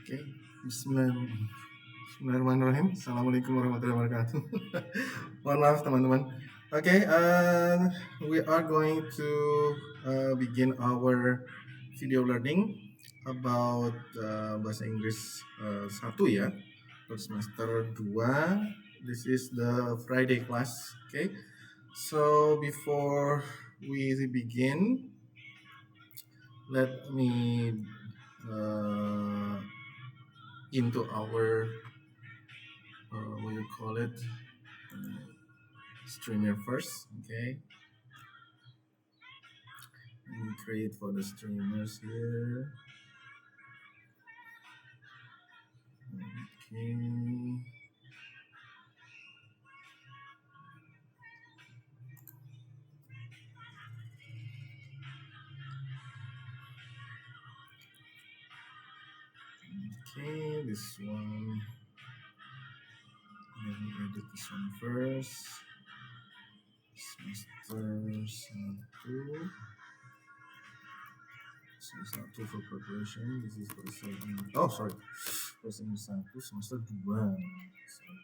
Oke, Bismillahirrahmanirrahim. Assalamualaikum warahmatullahi wabarakatuh. Mohon maaf teman-teman. Oke, we are going to begin our video learning about bahasa Inggris 1 ya, untuk semester 2. This is the Friday class. Okay, so before we begin, let me into our what you call it streamer first. Okay, let me create for the streamers here. Okay, this one, let me edit this one first. Semester 1. Semester 1 for preparation. This is for the second. Oh, sorry. For semester 1, semester 2. Sorry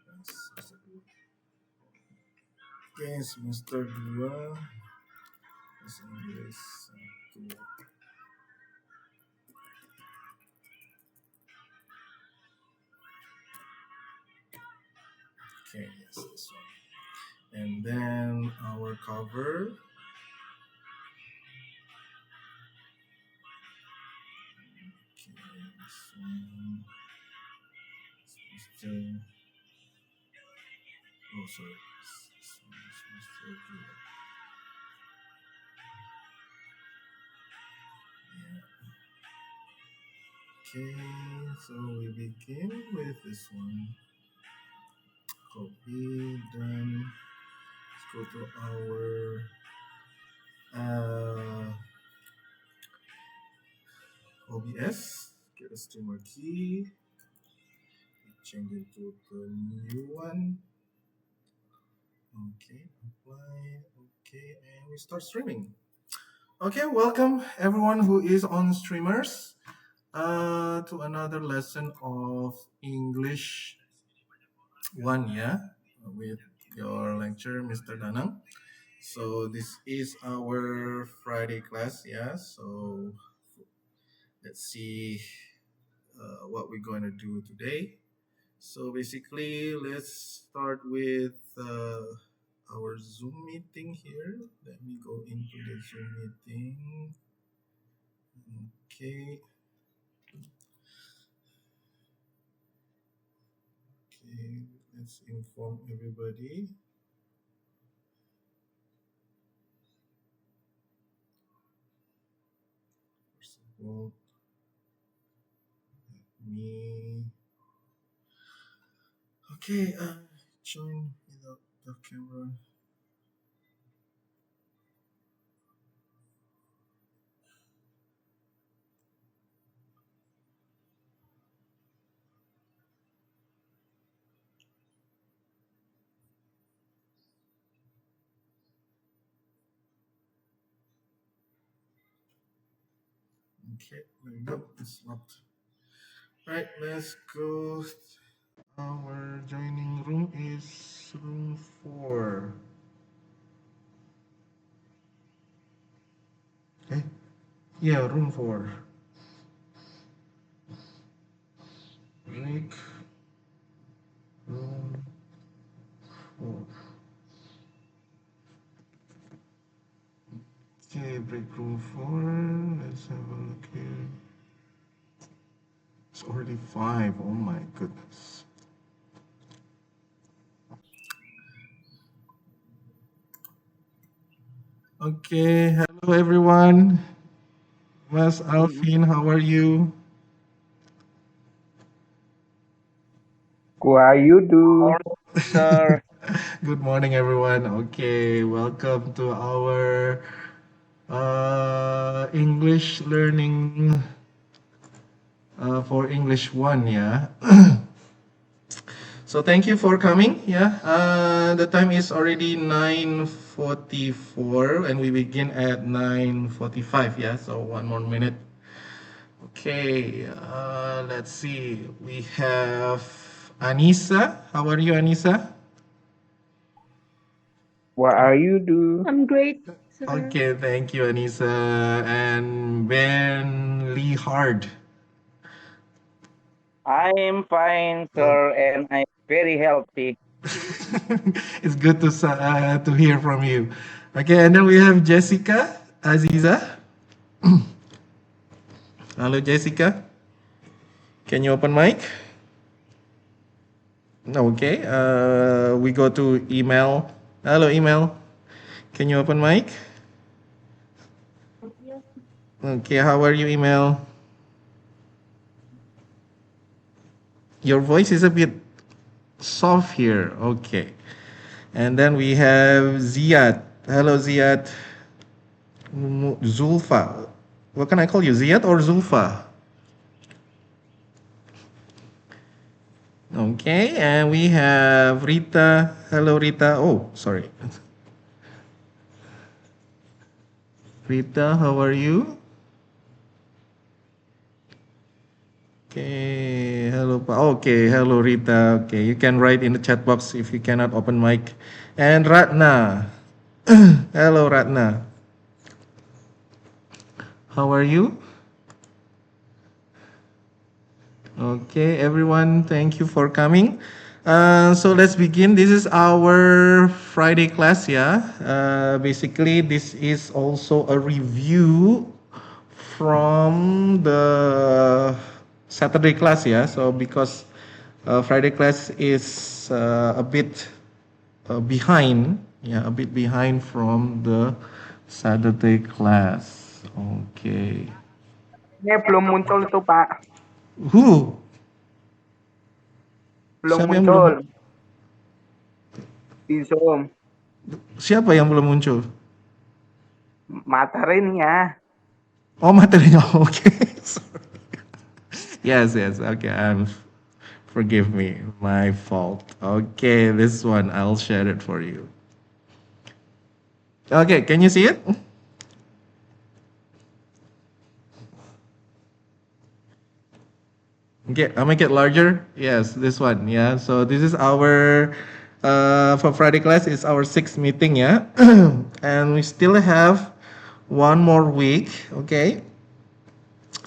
guys, semester 2. Okay, semester 2. Bahasa Inggris 1. Okay, yes, this one. And then our cover. Okay, this one. Semester. Oh, sorry. This one is semester 2. Yeah. Okay, so we begin with this one. Copy, then let's go to our OBS, get a streamer key, change it to the new one. Okay, apply, okay, and we start streaming. Okay, welcome everyone who is on streamers to another lesson of English 1, yeah, with your lecturer, Mr. Danang. So this is our Friday class, yeah. So let's see what we're going to do today. So basically, let's start with our Zoom meeting here. Let me go into the Zoom meeting. Okay. Okay, let's inform everybody. First of all, let me. Okay, join without the camera. Okay, there we go. It's locked. All right, let's go. Our joining room is room 4. Okay. Yeah, room 4. Break room 4. Okay, break room 4. Let's have a look here. It's already 5. Oh my goodness. Okay, hello everyone. Mas Alvin, how are you? How you do? Sir. Good morning, everyone. Okay, welcome to our English learning for English 1, yeah. So thank you for coming, yeah. The time is already 9:44 and we begin at 9:45, yeah. So one more minute Okay, let's see. We have Anissa. How are you, Anissa? What are you do? I'm great, sir. Okay, thank you, Anissa. And Ben Lee Hard. I am fine, sir, and I'm very healthy. It's good to hear from you. Okay, and then we have Jessica Aziza. Hello, Jessica. Can you open mic? Okay. We go to email. Hello, email. Can you open mic? Okay. How are you, email? Your voice is a bit soft here. Okay. And then we have Ziad. Hello, Ziad. Zulfa. What can I call you, Ziad or Zulfa? Okay, and we have Rita. Hello, Rita. Oh, sorry. Rita, how are you? Okay, hello. Okay, hello, Rita. Okay, you can write in the chat box if you cannot open mic. And Ratna. Hello, Ratna. How are you? Okay, everyone, thank you for coming. So let's begin. This is our Friday class, yeah. Basically, this is also a review from the Saturday class, yeah. So because Friday class is a bit behind, yeah, a bit behind from the Saturday class. Okay. Belum muncul itu, Pak. Who? Belum Siapa yang muncul belum? di Zoom. Siapa yang belum muncul? Materinya. Oh, materinya. Okay. Sorry. Yes. Okay. Forgive me. My fault. Okay, this one I'll share it for you. Okay, can you see it? Okay, I'll make it larger. Yes, this one. Yeah. So this is our for Friday class is our sixth meeting. Yeah, and we still have one more week. Okay.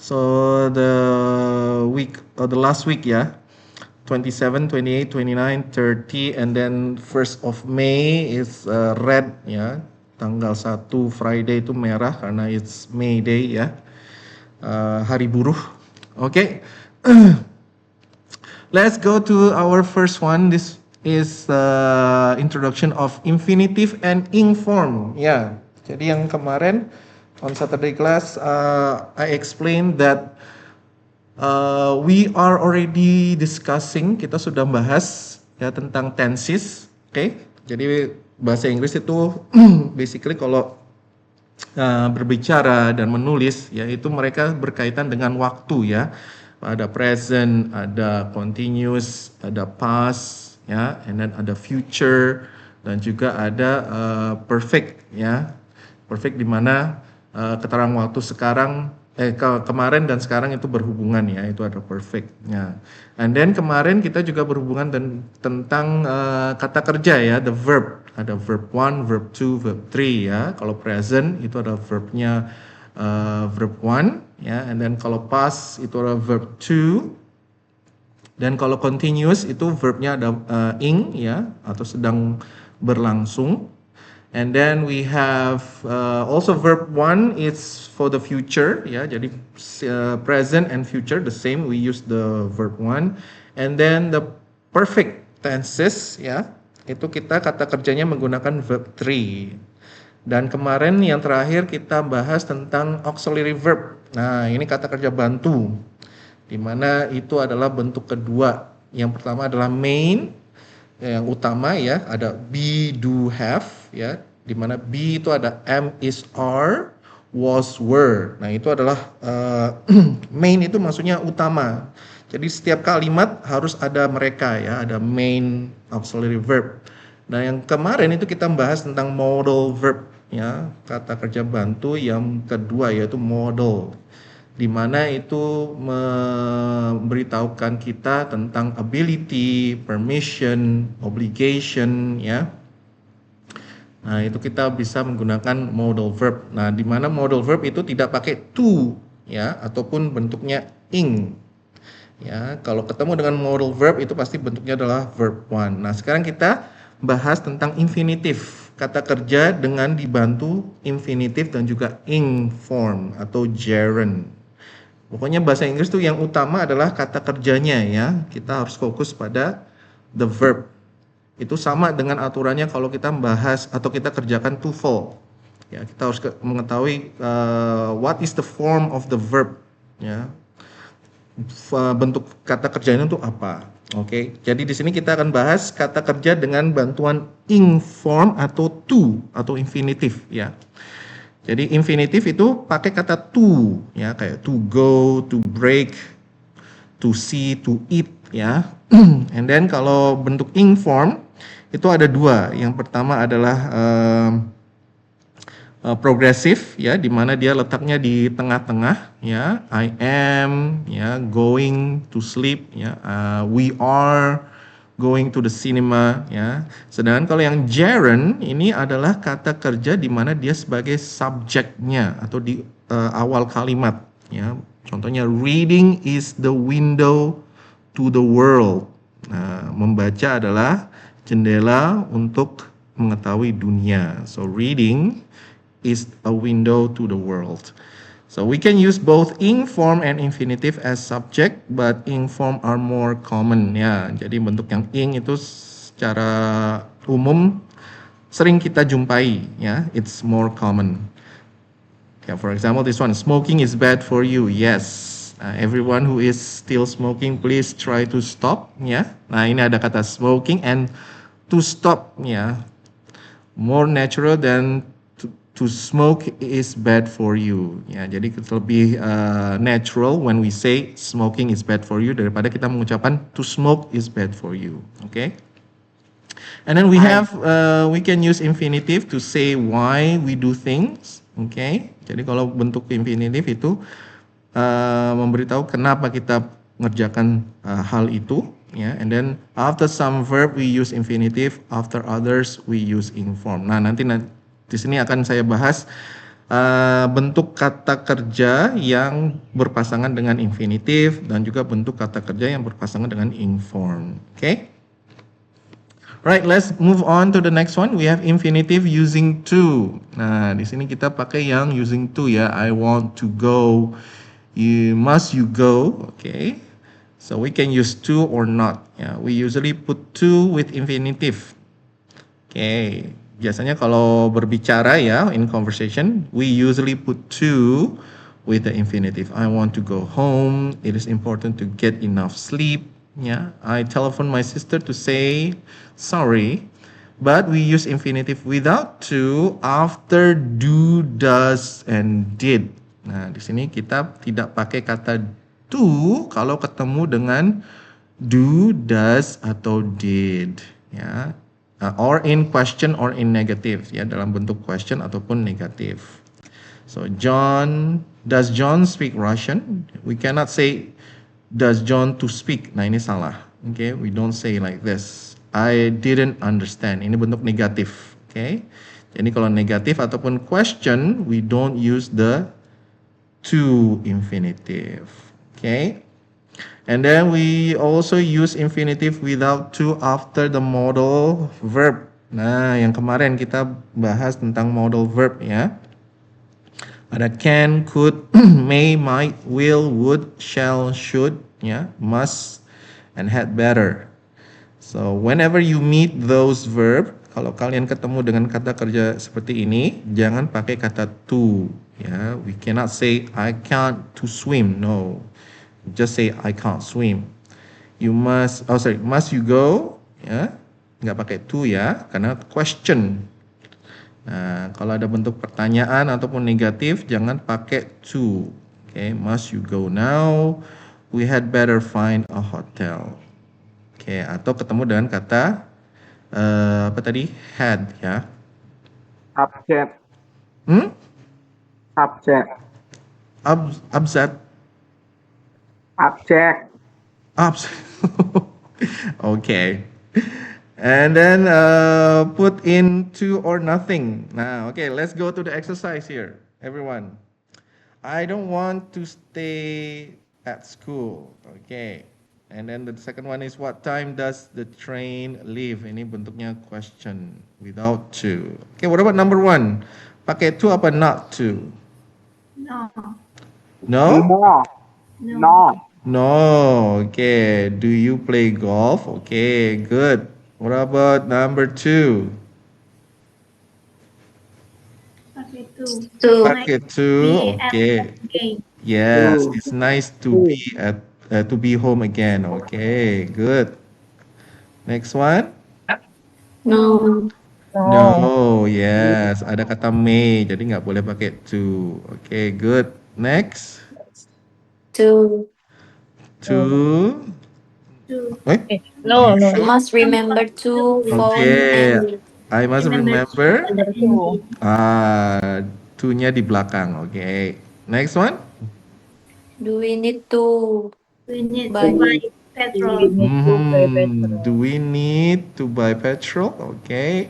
So the last week, yeah, 27, 28, 29, 30, and then 1st of May is red, ya. Tanggal 1 Friday itu merah karena it's May Day, ya. Hari Buruh. Okay. Let's go to our first one. This is introduction of infinitive and ing form. Ya, jadi yang kemarin on Saturday class I explained that we are already discussing, kita sudah bahas ya tentang tenses, oke? Jadi bahasa Inggris itu basically kalau berbicara dan menulis, ya itu mereka berkaitan dengan waktu ya. Ada present, ada continuous, ada past, ya, and then ada future, dan juga ada perfect, ya. Perfect di mana keterangan waktu sekarang kemarin dan sekarang itu berhubungan, ya, itu ada perfect, ya. And then kemarin kita juga berhubungan tentang kata kerja, ya, the verb. Ada verb 1, verb 2, verb 3, ya. Kalau present itu ada verbnya verb 1, ya. And then kalau past itu ada verb 2. Dan kalau continuous itu verbnya ada ing, ya, atau sedang berlangsung. And then we have also verb 1 is for the future, ya. Jadi present and future the same, we use the verb 1. And then the perfect tenses, ya, itu kita kata kerjanya menggunakan verb 3. Dan kemarin yang terakhir kita bahas tentang auxiliary verb. Nah, ini kata kerja bantu, di mana itu adalah bentuk kedua. Yang pertama adalah main, yang utama, ya, ada be, do, have, ya, di mana be itu ada am, is, are, was, were. Nah, itu adalah main, itu maksudnya utama. Jadi setiap kalimat harus ada mereka, ya, ada main auxiliary verb. Nah, yang kemarin itu kita bahas tentang modal verb, ya, kata kerja bantu yang kedua yaitu modal. di mana itu memberitahukan kita tentang ability, permission, obligation, ya. Nah, itu kita bisa menggunakan modal verb. Nah, di mana modal verb itu tidak pakai to, ya, ataupun bentuknya ing. Ya, kalau ketemu dengan modal verb itu pasti bentuknya adalah verb one. Nah, sekarang kita bahas tentang infinitif, kata kerja dengan dibantu infinitif dan juga ing form atau gerund. Pokoknya bahasa Inggris tuh yang utama adalah kata kerjanya, ya. Kita harus fokus pada the verb. Itu sama dengan aturannya kalau kita membahas atau kita kerjakan TOEFL. Ya, kita harus mengetahui what is the form of the verb, ya. Bentuk kata kerjanya itu apa. Oke. Jadi di sini kita akan bahas kata kerja dengan bantuan ing form atau to atau infinitif, ya. Jadi infinitif itu pakai kata to, ya, kayak to go, to break, to see, to eat, ya. And then kalau bentuk ing form itu ada dua. Yang pertama adalah progresif, ya, di mana dia letaknya di tengah-tengah, ya. I am, ya, going to sleep, ya. We are going to the cinema, ya. Sedangkan kalau yang gerund ini adalah kata kerja di mana dia sebagai subjeknya atau di awal kalimat, ya. Contohnya reading is the window to the world. Nah, membaca adalah jendela untuk mengetahui dunia. So reading is a window to the world. So we can use both ing form and infinitive as subject, but ing form are more common, ya. Jadi bentuk yang ing itu secara umum sering kita jumpai, ya. It's more common. Yeah, for example, this one, smoking is bad for you. Yes. Everyone who is still smoking, please try to stop, ya. Nah, ini ada kata smoking and to stop, ya. More natural than to smoke is bad for you. Ya, jadi lebih natural when we say smoking is bad for you daripada kita mengucapkan to smoke is bad for you. Okay? And then we have we can use infinitive to say why we do things. Okay? Jadi kalau bentuk infinitive itu memberitahu kenapa kita mengerjakan hal itu. Ya, and then after some verb we use infinitive, after others we use ing form. Nah, nanti di sini akan saya bahas bentuk kata kerja yang berpasangan dengan infinitif dan juga bentuk kata kerja yang berpasangan dengan ing form. Okay? Right, let's move on to the next one. We have infinitive using to. Nah, di sini kita pakai yang using to, ya. I want to go. Must you go? Okay. So we can use to or not. Yeah, we usually put to with infinitive. Okay. Biasanya kalau berbicara, ya, in conversation, we usually put to with the infinitive. I want to go home. It is important to get enough sleep. Yeah, I telephone my sister to say sorry. But we use infinitive without to after do, does, and did. Nah, di sini kita tidak pakai kata to kalau ketemu dengan do, does, atau did, ya. Or in question or in negative, ya, dalam bentuk question ataupun negatif. So does John speak Russian? We cannot say does John to speak. Nah, ini salah. Okay, we don't say like this. I didn't understand. Ini bentuk negatif. Okay. Jadi kalau negatif ataupun question, we don't use the to infinitive. Okay. And then we also use infinitive without to after the modal verb. Nah, yang kemarin kita bahas tentang modal verb, ya. Ada can, could, may, might, will, would, shall, should, ya, must, and had better. So whenever you meet those verb, kalau kalian ketemu dengan kata kerja seperti ini, jangan pakai kata to, ya. We cannot say I can't to swim. No. Just say I can't swim. Must you go? Ya, nggak pakai to, ya, karena question. Nah, kalau ada bentuk pertanyaan ataupun negatif, jangan pakai to. Okay, must you go now? We had better find a hotel. Okay, atau ketemu dengan kata apa tadi? Had, ya. Subject. Hmm? Subject. Upset. Object. Ups. Okay. And then put in two or nothing. Now, okay, let's go to the exercise here, everyone. I don't want to stay at school. Okay. And then the second one is what time does the train leave? Ini bentuknya question without to. Okay, what about number one? Pakai to apa not to? No. No? No. No. No. No. Okay. Do you play golf? Okay, good. What about number two? Pakai to. Pakai to. Be at Okay. game. Yes, Two. it's nice to be at to be home again. Okay, good. Next one. No. No, yes, ada kata may, jadi nggak boleh pakai to. Okay, good. Next. To To. To. Wait. no, You no. sure? Must remember to phone Okay, and I must remember. the ending. To-nya di belakang. Okay. Next one. do we need to We need Buy. to buy petrol. Do we need to buy petrol? Okay.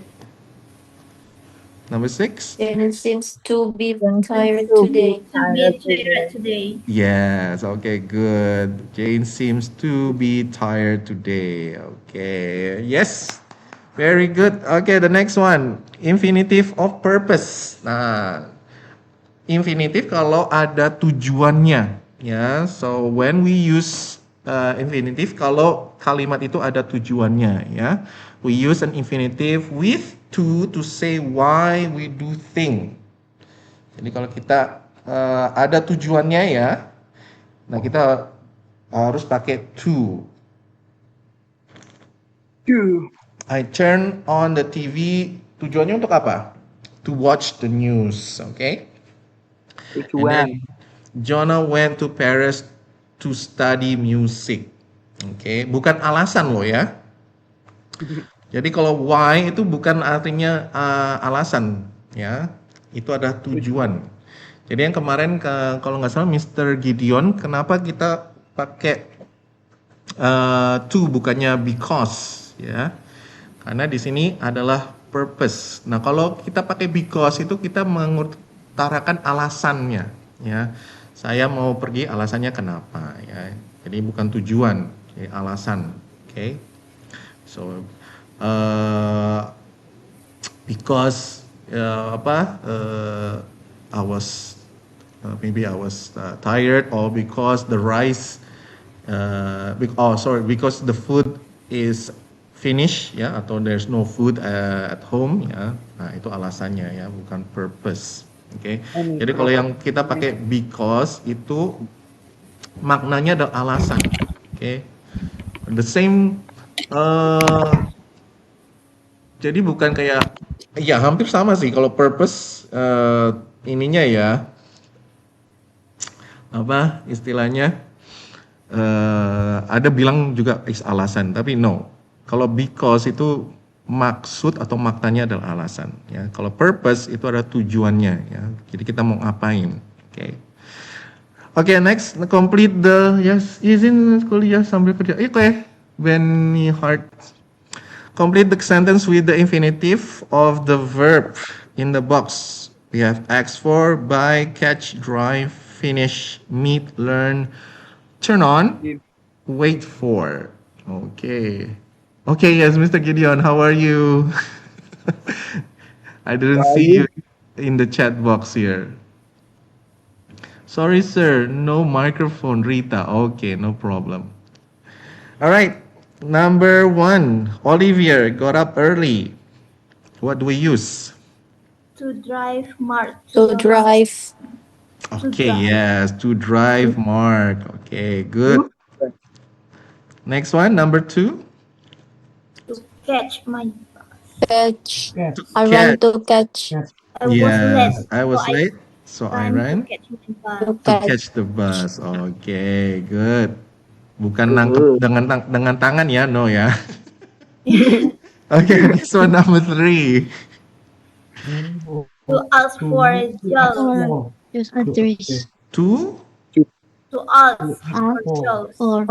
Number 6. Jane seems to be tired today. To be tired today. Yes, okay, good. Jane seems to be tired today. Okay, yes, very good. Okay, the next one, infinitive of purpose. Nah, infinitive kalau ada tujuannya, ya. So when we use infinitive kalau kalimat itu ada tujuannya, ya. We use an infinitive with to say why we do thing. Jadi kalau kita ada tujuannya ya, nah kita harus pakai to. To. I turn on the TV. Tujuannya untuk apa? To watch the news, okay? And then Jonah went to Paris to study music. Okay, bukan alasan loh ya. Jadi kalau why itu bukan artinya alasan ya, itu ada tujuan. Jadi yang kemarin kalau nggak salah Mr. Gideon, kenapa kita pakai to bukannya because ya? Karena di sini adalah purpose. Nah kalau kita pakai because itu kita mengutarakan alasannya ya. Saya mau pergi alasannya kenapa ya. Jadi bukan tujuan, jadi alasan. Okay. So because I was maybe I was tired, or because the rice because the food is finished ya, atau there's no food at home ya. Nah itu alasannya ya, bukan purpose. Oke. Jadi kalau yang kita pakai because itu maknanya adalah alasan. Oke. The same jadi bukan kayak, ya hampir sama sih kalau purpose ininya ya, apa istilahnya, ada bilang juga is alasan, tapi no. Kalau because itu maksud atau maknanya adalah alasan. Ya. Kalau purpose itu ada tujuannya. Ya. Jadi kita mau ngapain. Oke. Oke, next, complete the, yes, izin kuliah sambil kerja. Oke, Benny Hart. Complete the sentence with the infinitive of the verb in the box. We have ask for, buy, catch, drive, finish, meet, learn, turn on, wait for. Okay. Okay, yes, Mr. Gideon, how are you? I didn't see you in the chat box here. Sorry, sir, no microphone, Rita. Okay, no problem. All right. Number 1, Olivier got up early. What do we use? To drive Mark. to drive. Okay, drive. yes, to drive Mark. Okay, good. Next one, number 2. To catch my Catch. To I catch. run to catch. I was Yes, late. I was so late, so I ran to catch my bus. To to catch. catch the bus. Okay, good. Bukan nangkep dengan tangan ya, no ya. Okay, next one, number 3. To ask for a job. Use address. To To ask ask for clothes. Or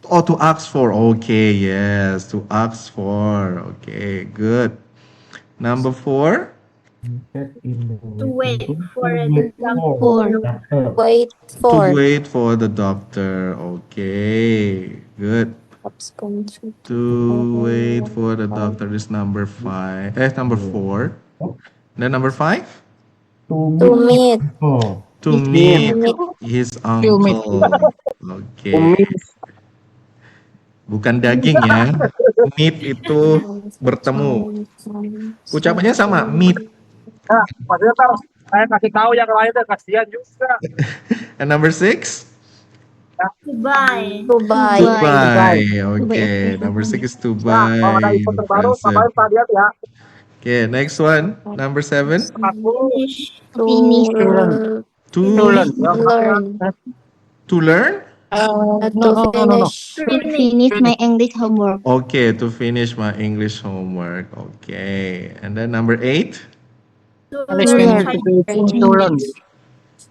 Oh, to ask for. Okay, yes, to ask for. Okay, good. Number 4. To wait for the for doctor. wait To for wait for the doctor. Okay, good. Pops going to To wait for the doctor is number 5. Number 4. Then number 5. to meet To Meat. meet meet his Meat. uncle. Oke, Meat. bukan daging ya. Meet itu bertemu. Ucapannya sama, meet. Nah, maksudnya kan saya kasih tahu yang lain deh, kasihan juga. And number 6. To buy. to buy To buy. to buy a Okay, number 6 is to Nah, kalau ada buy info the terbaru, present. kabarin Pak Diat ya. Okay, next one. Number 7. Aku Finish. to To tulen. learn to learn. to finish Finish. Finish my English homework. Okay, to finish my English homework. Okay, and then number 8. To Punishment learn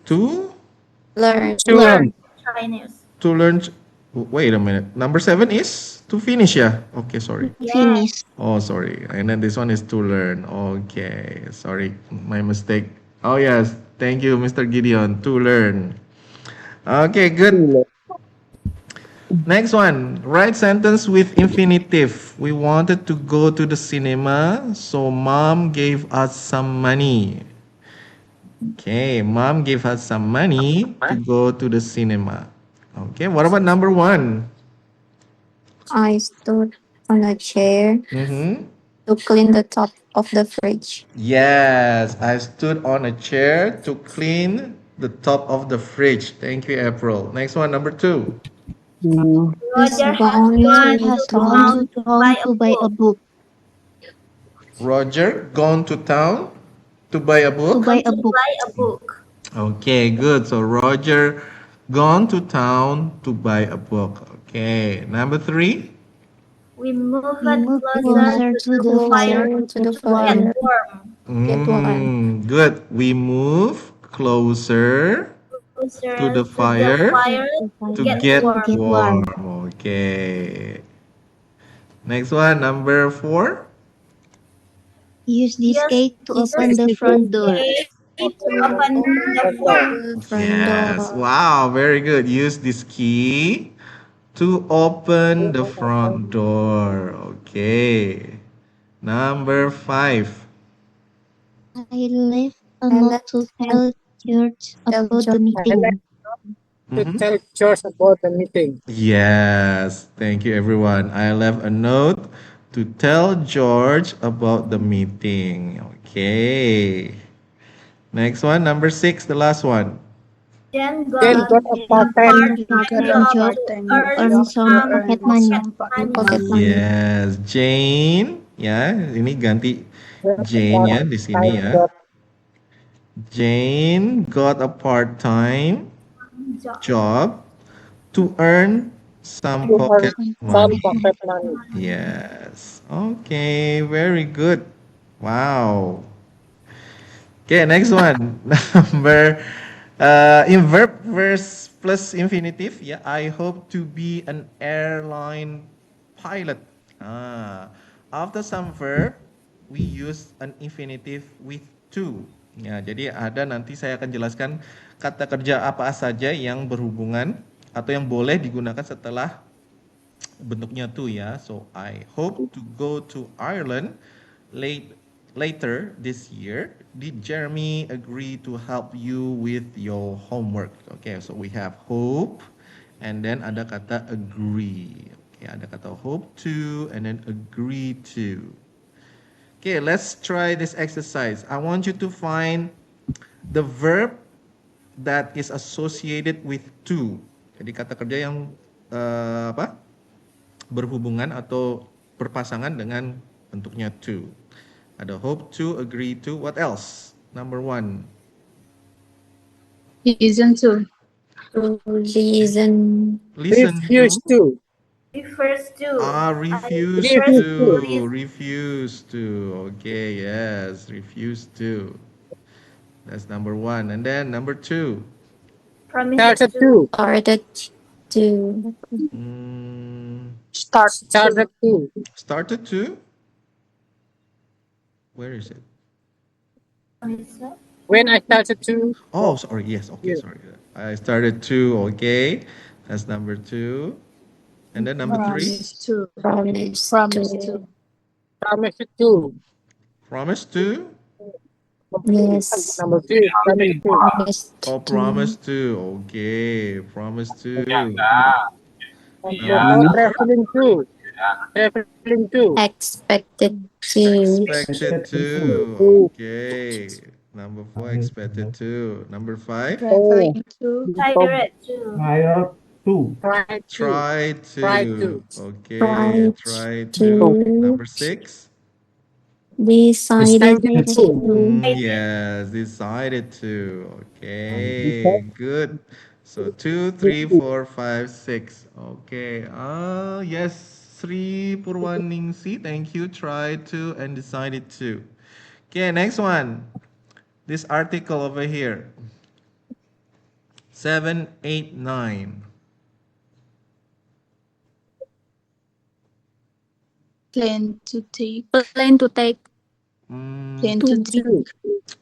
to learn. To learn Chinese. to learn. Wait a minute. Number 7 is to finish ya. Okay, sorry. Finish. Oh, sorry. And then this one is to learn. Okay, sorry, my mistake. Oh yes, thank you, Mr. Gideon. To learn. Okay, good. Next one. Write sentence with infinitive. We wanted to go to the cinema, so mom gave us some money. Okay, mom gave us some money to go to the cinema. Okay, what about number 1? I stood on a chair Mm-hmm. to clean the top of the fridge. Yes, I stood on a chair to clean the top of the fridge. Thank you, April. Next one, number 2. Roger has gone gone to to Has town gone town to to buy town a to buy a book. book. Roger gone to town to buy a To book. buy a To book. buy a book. Okay, good. So Roger gone to town to buy a book. Okay, number 3. We moved We moved closer closer to to the the fire fire to the to get fire. get warm. warm. Get one. Good. We move closer Closer to the to the fire fire to get get warm. Get warm. warm. Okay. Next one, number 4. Use this Yes, key to This open the front door. key to to open the front. the front Yes. door. Wow, very good. Use this key to open the front door. Okay. Number 5. I left a And note to tell George tell about the George. meeting. To Mhm. tell George about the meeting. Yes. Thank you, everyone. I left a note to tell George about the meeting. Okay. Next one, number 6, the last one. Then Then got got a a part-time part-time job job Job to earn some pocket money. Pocket money. Yes, Jane. Ya, ini ganti Jane ya di sini ya. job. Jane got a part-time job. job to earn some To earn pocket some money. pocket money. Yes. Okay, very good. Wow. Okay, next one. Number in verb verse plus infinitive. Yeah, I hope to be an airline pilot. After some verb, we use an infinitive with to. Ya, jadi ada nanti saya akan jelaskan kata kerja apa saja yang berhubungan atau yang boleh digunakan setelah bentuknya to ya. So I hope to go to Ireland later this year. Did Jeremy agree to help you with your homework? Okay, so we have hope and then ada kata agree. Okay, ada kata hope to and then agree to. Okay, let's try this exercise. I want you to find the verb that is associated with to. Jadi kata kerja yang berhubungan atau berpasangan dengan bentuknya to. Ada hope to, agree to, what else? Number 1. Listen to. To listen. Listen Refuse to. Refers to. refuse Refuse to. to. Refuse to. Okay, yes, refuse to. That's number 1. And then number 2. Promise Started to. to. Started to. Started to. Started to. Where is it? Promise. When I started to. Oh, sorry. Yes. Okay. Yeah. Sorry. I started to. Okay. That's number 2. And then number 3. Promise to. Promise to. Promise to. Yes. Number 2. Promise to. Promise Oh, to. promise to. Okay. Promise to. Oh, Number 4. traveling to. Traveling to. Expected to. Expected to. To. Okay. Number 4. Expected to. Number 5. Oh. Tired to. Try to. Try Try to. to. Okay. Try Try to. Oh. to. Number 6. Decided Decided to. to. Yes, decided to. Okay, good. So 2, 3, 4, 5, 6. Okay. Yes, Sri Purwaningsi. Thank you. Tried to and decided to. Okay, next one. This article over here. 7, 8, 9. Plan to take. Plan to take. Mm, Plan to To. take.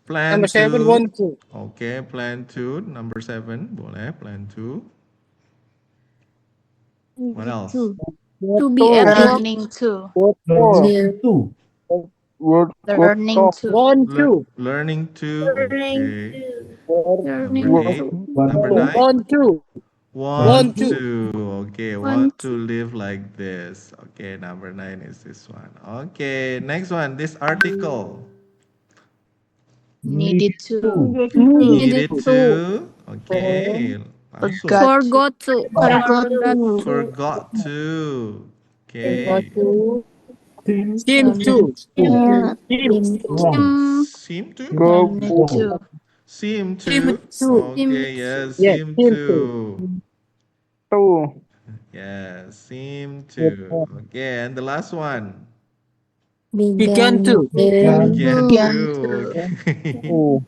plan Number 7, to. want to. Okay, plan to. Number 7. Boleh, plan to. What else? To be at work. Learning to. What for? To. Learning to. Want to. Learning to. Learning Okay. to. Number Learning 8. to. Number 9. Want to. Want Want to. to. Okay. Want Want to live like this. Okay. Number 9 is this one. Okay. Next one. This article. Needed to. needed Needed to. to. Okay. Langsung. Forgot to. Forgot Forgot to. to. Forgot to. Want Okay. to. Seem to. Yeah. Seem to. Wanted to. Seem Seem to. to. Okay. Yes. Yes, Seem seem to. to. To. Yeah. Seem to. Okay. And the last one. Began Began to. to. Began Began to. to. Okay. To.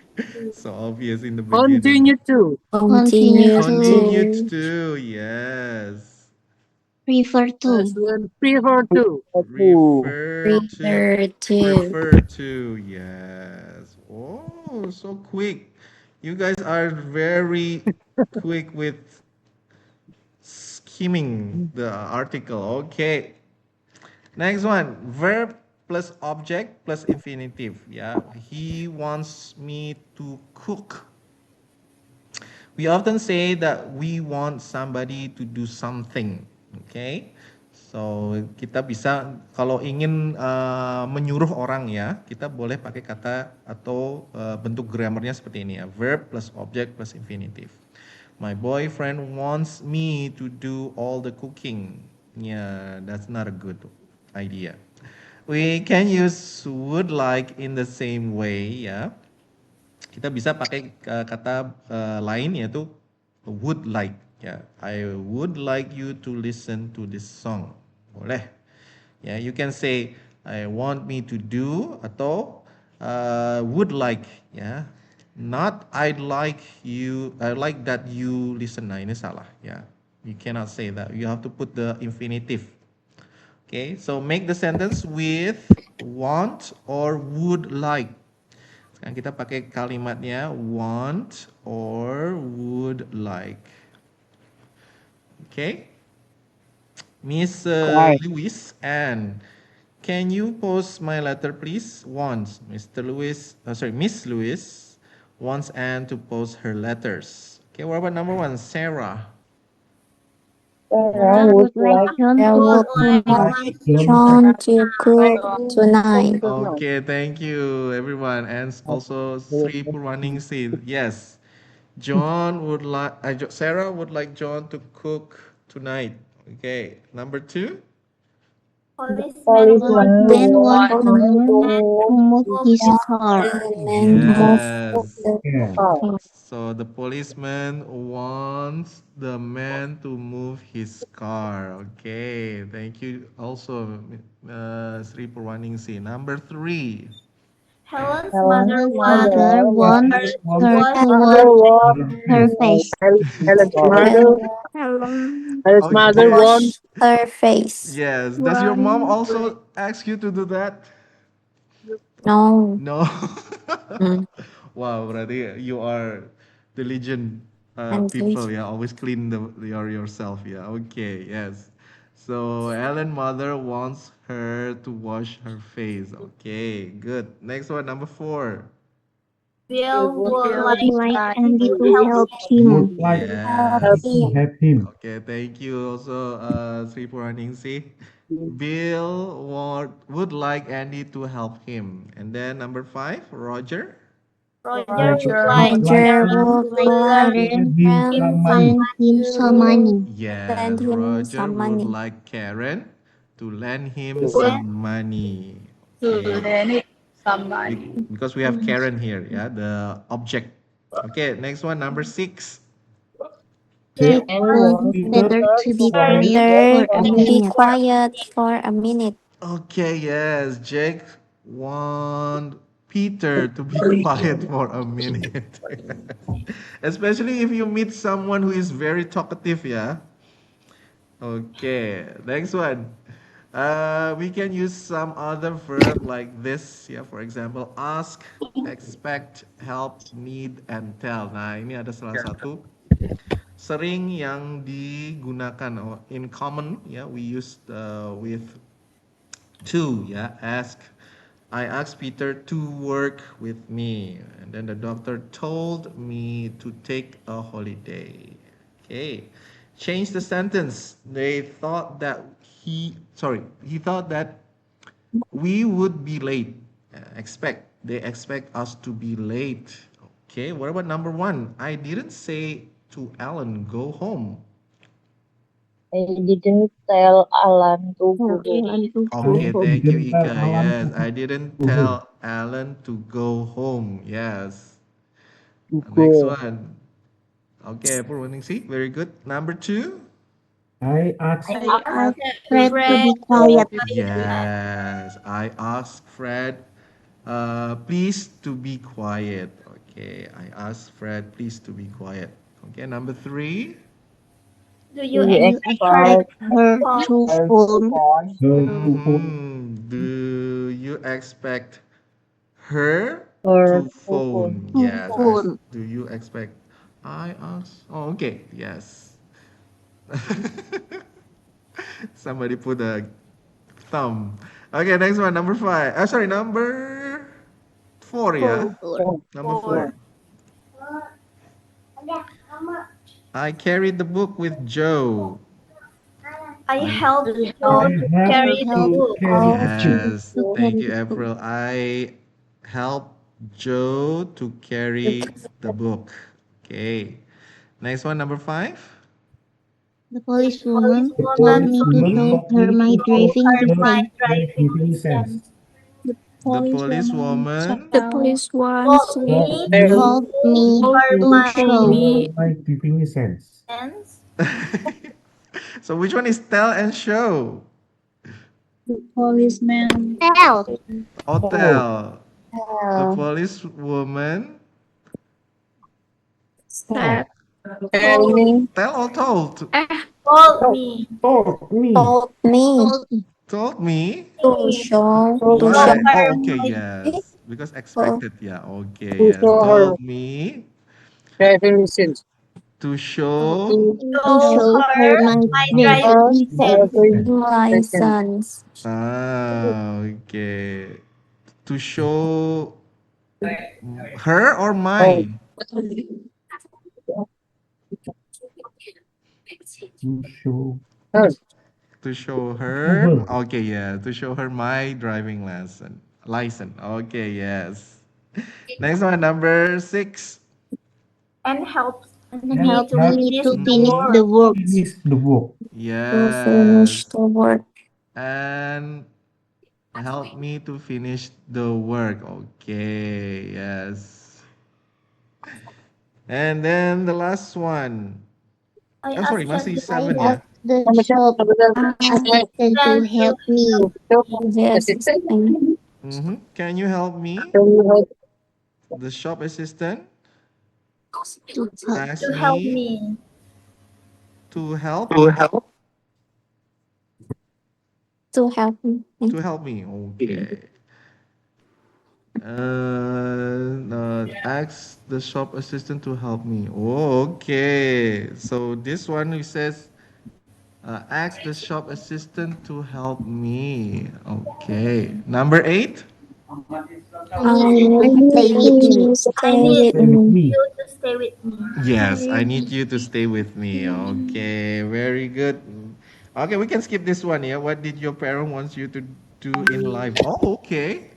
So obvious in the beginning. Continue to. Continue Continue to. Continued to. to. Yes. Refer Last to. one, prefer to. Refer to. Refer to. Refer to. Yes. Oh, so quick. You guys are very quick with skimming the article. Okay. Next one, verb plus object plus infinitive. Yeah, he wants me to cook. We often say that we want somebody to do something. Okay, so kita bisa kalau ingin menyuruh orang ya, kita boleh pakai kata atau bentuk grammarnya seperti ini ya, verb plus object plus infinitive. My boyfriend wants me to do all the cooking. Yeah, that's not a good idea. We can use would like in the same way ya. Kita bisa pakai kata lain yaitu would like ya. I would like you to listen to this song. Boleh. Ya, you can say I want me to do atau would like ya. Not I'd like you, I like that you listen. Nah, ini salah ya. You cannot say that. You have to put the infinitive. Okay, so make the sentence with want or would like. Sekarang kita pakai kalimatnya want or would like. Okay, Miss Lewis, and can you post my letter please? Wants Mr. Lewis, sorry, Miss Lewis wants Anne to post her letters. Okay, what about number 1, Sarah? I would like John I to would cook like tonight. John to cook tonight. Okay, thank you everyone, and also Sri Purwaningsi. Yes, John would like Sarah would like John to cook tonight. Okay, number 2. Policeman Ben wants wants the man to move his car. And move Yes. the car. So the policeman wants the man to move his car. Okay, thank you also, Sri Purwaningsi. Number 3. Helen's Helen's mother mother wants wants her her to to wash wash her face. Helen's mother. Helen's mother Okay. wants. Her face. Yes. Does your mom also ask you to do that? No. No. Mm. Wow, berarti you are diligent I'm people. diligent. Yeah, always clean yourself. Yeah. Okay. Yes. So Ellen mother wants her to wash her face. Okay. Good. Next one, number 4. Bill would Would like like Andy to to help help Would him. like Yes. to help him. Okay, thank you also, Sri Puraningsi. Bill would like Andy to help him. And then number 5, Roger. Roger would Roger like Roger Karen would to like lend Give him Karen some money. Lend him some money. Yes, lend him Roger some would money. like Karen to lend him Karen some money. to Okay, lend it somebody. because we have Karen here, yeah, the object. Okay, next one, number 6. Jack wants Peter to be quiet Peter, for a be minute. quiet for a minute. Okay, yes, Jake want Peter to be quiet for a minute. Especially if you meet someone who is very talkative, yeah. Okay, next one. We can use some other verb like this, ya. For example, ask, expect, help, need, and tell. Nah, ini ada salah satu sering yang digunakan in common, ya. We use with to, ya. Ask. I asked Peter to work with me, and then the doctor told me to take a holiday. Okay, change the sentence. He thought that we would be late. They expect us to be late. Okay, what about number 1? I didn't say to Alan, go home. I didn't tell Alan to go home. Okay, I thank you, didn't tell Ika. Alan Yes, I didn't to go. tell Alan to go home. Yes. To Next go. one. Okay, Purwaningsi, very good. Number 2. I asked I Ask asked Fred to Fred be quiet. Yes, I asked Fred, please to be quiet. Okay, I asked Fred, please to be quiet. Okay, number 3. Do Do you you You expect expect her her to phone. her to Do you expect her or to to phone? phone? Yes. Phone. Do you expect? I asked. Oh, okay. Yes. Somebody put a thumb. Okay, next one. Number 5. Sorry, number 4. Yeah. Number 4. I carried the book with Joe. I helped I Joe to have carry the Help to book. carry How the Joe book. Yes, to thank carry you, the book. April. I helped Joe to carry the book. Okay. Next one, number 5. The policewoman The told Policewoman me to policewoman show told her me my to show driving her her my license. my driving driving license. license. The Policewoman policewoman the police wants Told me Told me to me Told me show her to to my show show her my driving license. license. So which one is tell and show? The policeman tell. Hotel. The tell. policewoman Said. Tell me. tell or told? Told me Told me Told me Told me. Told me. to show to to show show Why? her Oh, her okay, my yes. Because oh, expected, yeah. Okay, To yes. show her Told me driving license. to Told show me to show show her her my my driving driving Her license. license. driving license. license. Okay. To show her or Oh, mine? to show her. To show to her. her. Okay, yeah. To show her my driving lesson. License. Okay, yes. Next one, number 6. And helps And And me help to help me finish to the finish Mm-hmm. the work. work. finish the book. To finish Yes. the work. And help me to finish the work. Okay, yes. And then the last one. I Oh, sorry, asked masih the I 7 ya. asked the Number seven. shop Number seven. Ah, assistant to friend to help me. Show yes. assistant. Can you help me? Can you help The shop assistant To help. asked To help me me. to help To help. To help me. to help me. Okay. Ask the shop assistant to help me. Oh, okay. So this one who says, ask the shop assistant to help me. Okay. Number 8. I need to play with you. I Stay need with Stay with me. me. you to stay with me. Yes, I need you to stay with me. Okay, very good. Okay, we can skip this one. Yeah, what did your parent wants you to do in life? Oh, okay.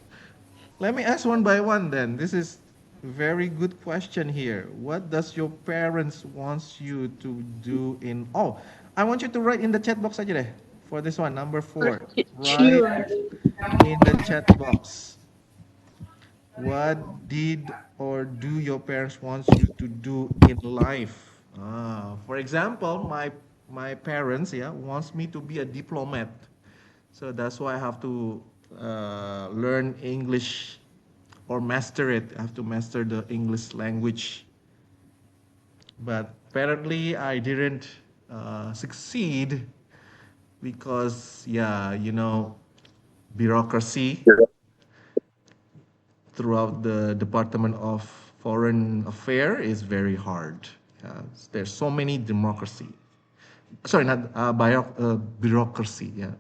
Let me ask one by one then. This is very good question here. What does your parents wants you to do in? Oh, I want you to write in the chat box aja deh for this one, number 4. Write Sure. in the chat box. What did or do your parents want you to do in life? For example, my parents wants me to be a diplomat, so that's why I have to learn English or master it. I have to master the English language. But apparently, I didn't succeed because bureaucracy throughout the Department of Foreign Affairs is very hard. There's so many democracy. Sorry, not bureaucracy. Yeah.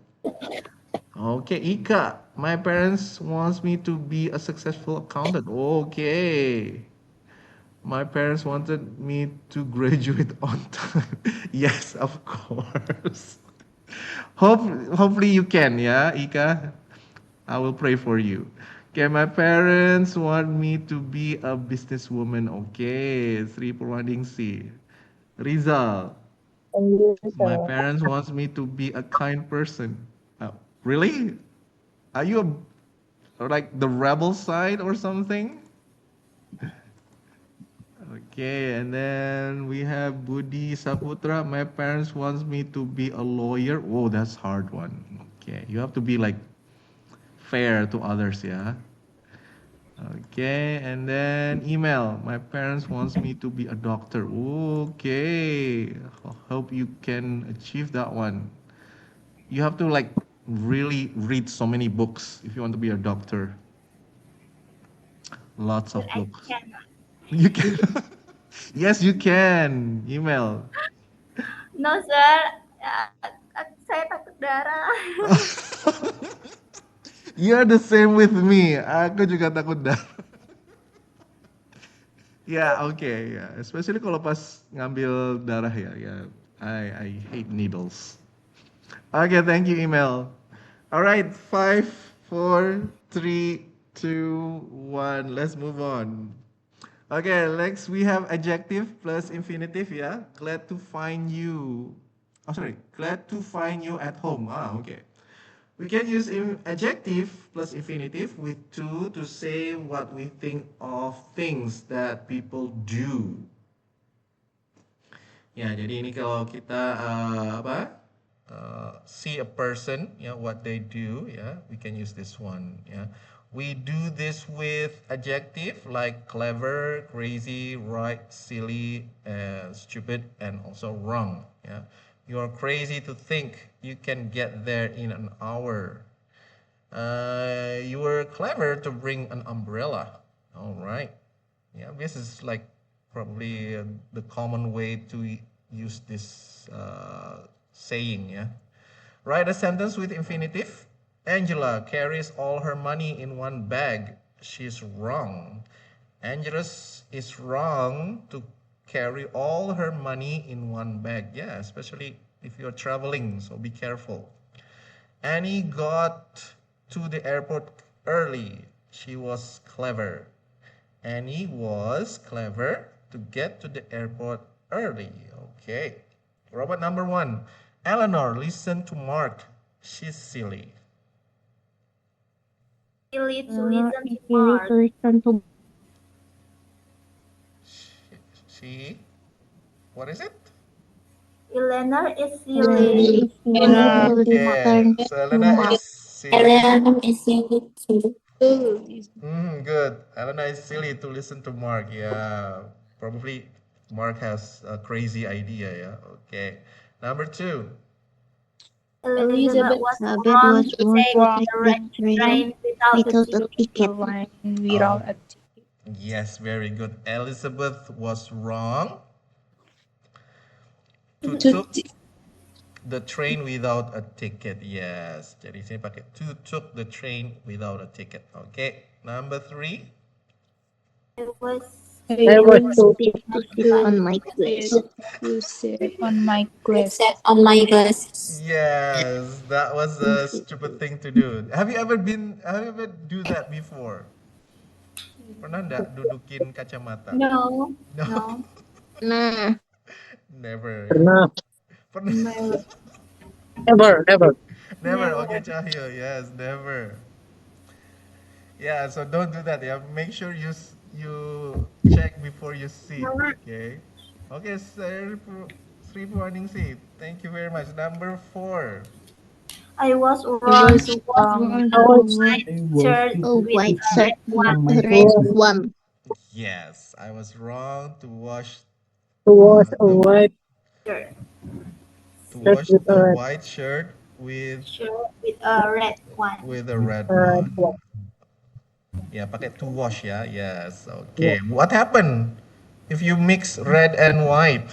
Okay, Ika. My parents wants me to be a successful accountant. Okay. My parents wanted me to graduate on time. Yes, of course. Hopefully you can, yeah, Ika. I will pray for you. Okay, my parents want me to be a businesswoman. Okay, Sri Purwadingsi. Rizal, And you, my sir. parents wants me to be a kind person. Really? Are you like the rebel side or something? Okay, and then we have Budi Saputra. My parents wants me to be a lawyer. Whoa, that's hard one. Okay, you have to be like fair to others, yeah. Okay, and then email. My parents wants me to be a doctor. Okay, hope you can achieve that one. You have to like really read so many books if you want to be a doctor. Lots But of I books. cannot. You can. Yes, you can. Email. No, sir. Saya takut darah. You're the same with me. Aku juga takut dah. Ya, oke, ya. Especially kalau pas ngambil darah ya, ya. I hate needles. Okay, thank you, email. All right, 5, 4, 3, 2, 1. Let's move on. Okay, next we have adjective plus infinitive, yeah. Glad to find you. Oh, sorry. Glad to find you at home. Okay. We can use adjective plus infinitive with to say what we think of things that people do. Ya, jadi ini kalau kita see a person, what they do, we can use this one, We do this with adjective like clever, crazy, right, silly, stupid, and also wrong. You are crazy to think you can get there in an hour. You were clever to bring an umbrella. All right. Yeah, this is like probably the common way to use this saying. Yeah. Write a sentence with infinitive. Angela carries all her money in one bag. She's wrong. Angela is wrong to carry all her money in one bag. Yeah, especially if you're traveling, so be careful. Annie got to the airport early. She was clever. Annie was clever to get to the airport early. Okay. Robot number 1. Eleanor, listen to Mark. She's silly. Silly to listen to Silly Mark. to listen to She, what is it? Eleanor is Silly. silly. Silly to Okay, listen so to Elena Mark. is silly. Eleanor is silly too. Good. Elena is silly to listen to Mark. Yeah, probably Mark has a crazy idea. Yeah. Okay. Number 2. Elizabeth was Elizabeth wrong was to wrong take to the take the red train train without a without a ticket. ticket. Line without a ticket. Yes, very good. Elizabeth was wrong to To took the train without a ticket. Yes. Jadi saya pakai to took the train without a ticket. Okay. Number 3. I was I was so To sit on my place. to sit on my class. On my glass. Yes, that was a stupid thing to do. Have you ever do that before? Pernah nggak dudukin kacamata? no, No, no, Nah, never. Ya. pernah. Pernah? Never. Never. never. Okay, Cahyo. Yes, never. Yeah, so don't do that. Yeah, make sure you check before you sit. Okay. Okay, Sri Purwaningsi. Thank you very much. Number 4. I was wrong to wash wrong a to white I was shirt a with white a shirt red with one. on my a red clothes. one. Yes, I was wrong to wash To wash a the white Shirt, shirt with the a white shirt shirt with a red one. with a red red one. one. Ya, pakai to wash ya. Yes. Yeah. Okay. What happened if you mix red and white?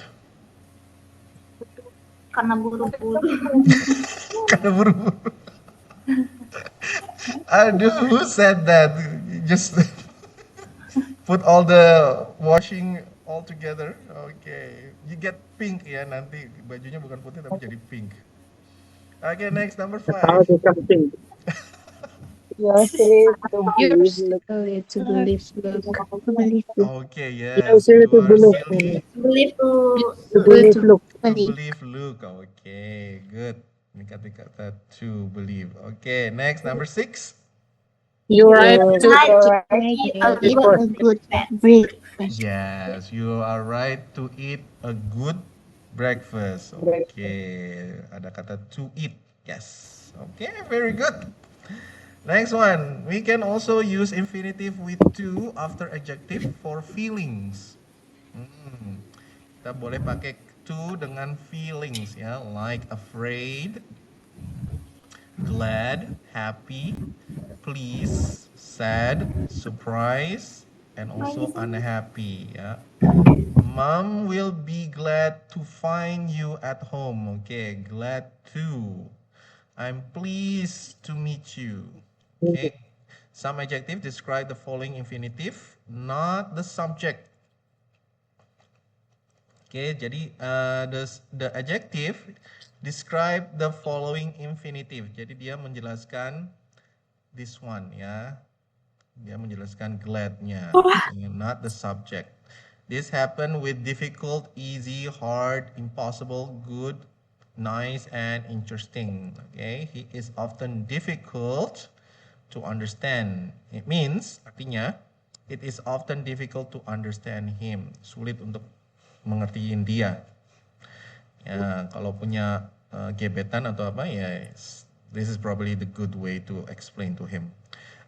Karena buru-buru. Karena buru-buru. Aduh, who said that? Just put all the washing all together. Okay. You get pink ya nanti bajunya bukan putih tapi jadi pink. Okay, next number That's how 5. they something. You're silly to You're believe. Look, silly to believe. Look. To believe you. Okay, You're yes, silly you to are believe. silly Believe To To believe. Look. to Believe. believe Luke. Okay, good. Ini kata-kata to believe. Okay, next number 6. You're right you're to Right to right. eat To a eat good a good breakfast. breakfast. Yes, you are right to eat a good breakfast. Okay, ada kata to eat. Yes. Okay, very good. Next one, we can also use infinitive with to after adjective for feelings. Kita boleh pakai to dengan feelings ya, like afraid, glad, happy, pleased, sad, surprised, and also unhappy. Yeah. Mom will be glad to find you at home. Okay, glad to. I'm pleased to meet you. Okay. Some adjective describe the following infinitive, not the subject. Okay, jadi the adjective describe the following infinitive. Jadi dia menjelaskan this one ya. Dia menjelaskan glad-nya, not the subject. This happen with difficult, easy, hard, impossible, good, nice, and interesting. Okay, he is often difficult to understand. It means, artinya, it is often difficult to understand him. Sulit untuk mengertiin dia. Ya, kalau punya gebetan atau apa ya, this is probably the good way to explain to him.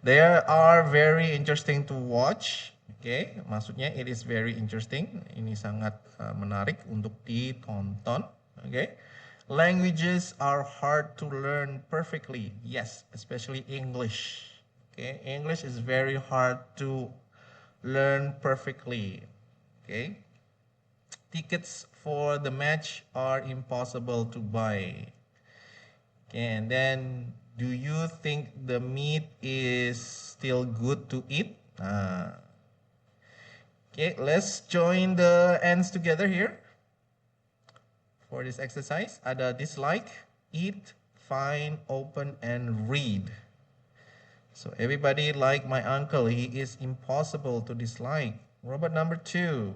They are very interesting to watch. Okay, maksudnya it is very interesting. Ini sangat menarik untuk ditonton. Okay, languages are hard to learn perfectly. Yes, especially English. Okay, English is very hard to learn perfectly. Okay. Tickets for the match are impossible to buy. Okay, and then do you think the meat is still good to eat? Okay, let's join the ends together here. For this exercise, ada dislike, eat, find, open, and read. So everybody like my uncle, he is impossible to dislike. Robot number 2.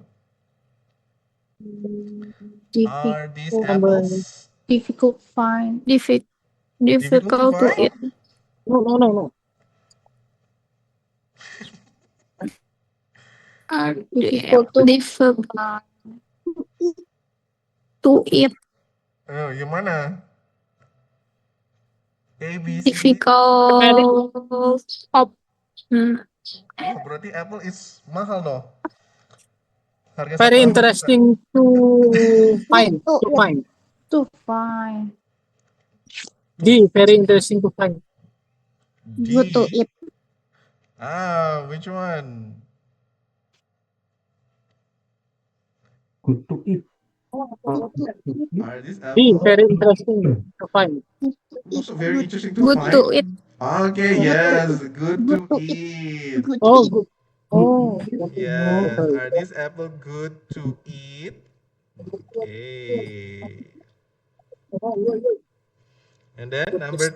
Are these apples Difficult find. difficult Difficult to to eat. find? No. Difficult to eat. Oh, yang mana? A, B, C. Difficult Hmm. Oh, berarti apple is mahal no? Harga Very satu apple interesting to find. To find. To find. D. Very interesting to find. Good to D. eat. Which one? Good to eat. Are these D. apple? Very interesting to find. Also very interesting to Good to find. eat. Okay, Good to yes, eat. good Good to to eat. eat. Good to Oh, eat. good. Oh, Yes, okay. are these apple good to eat? Okay. And then number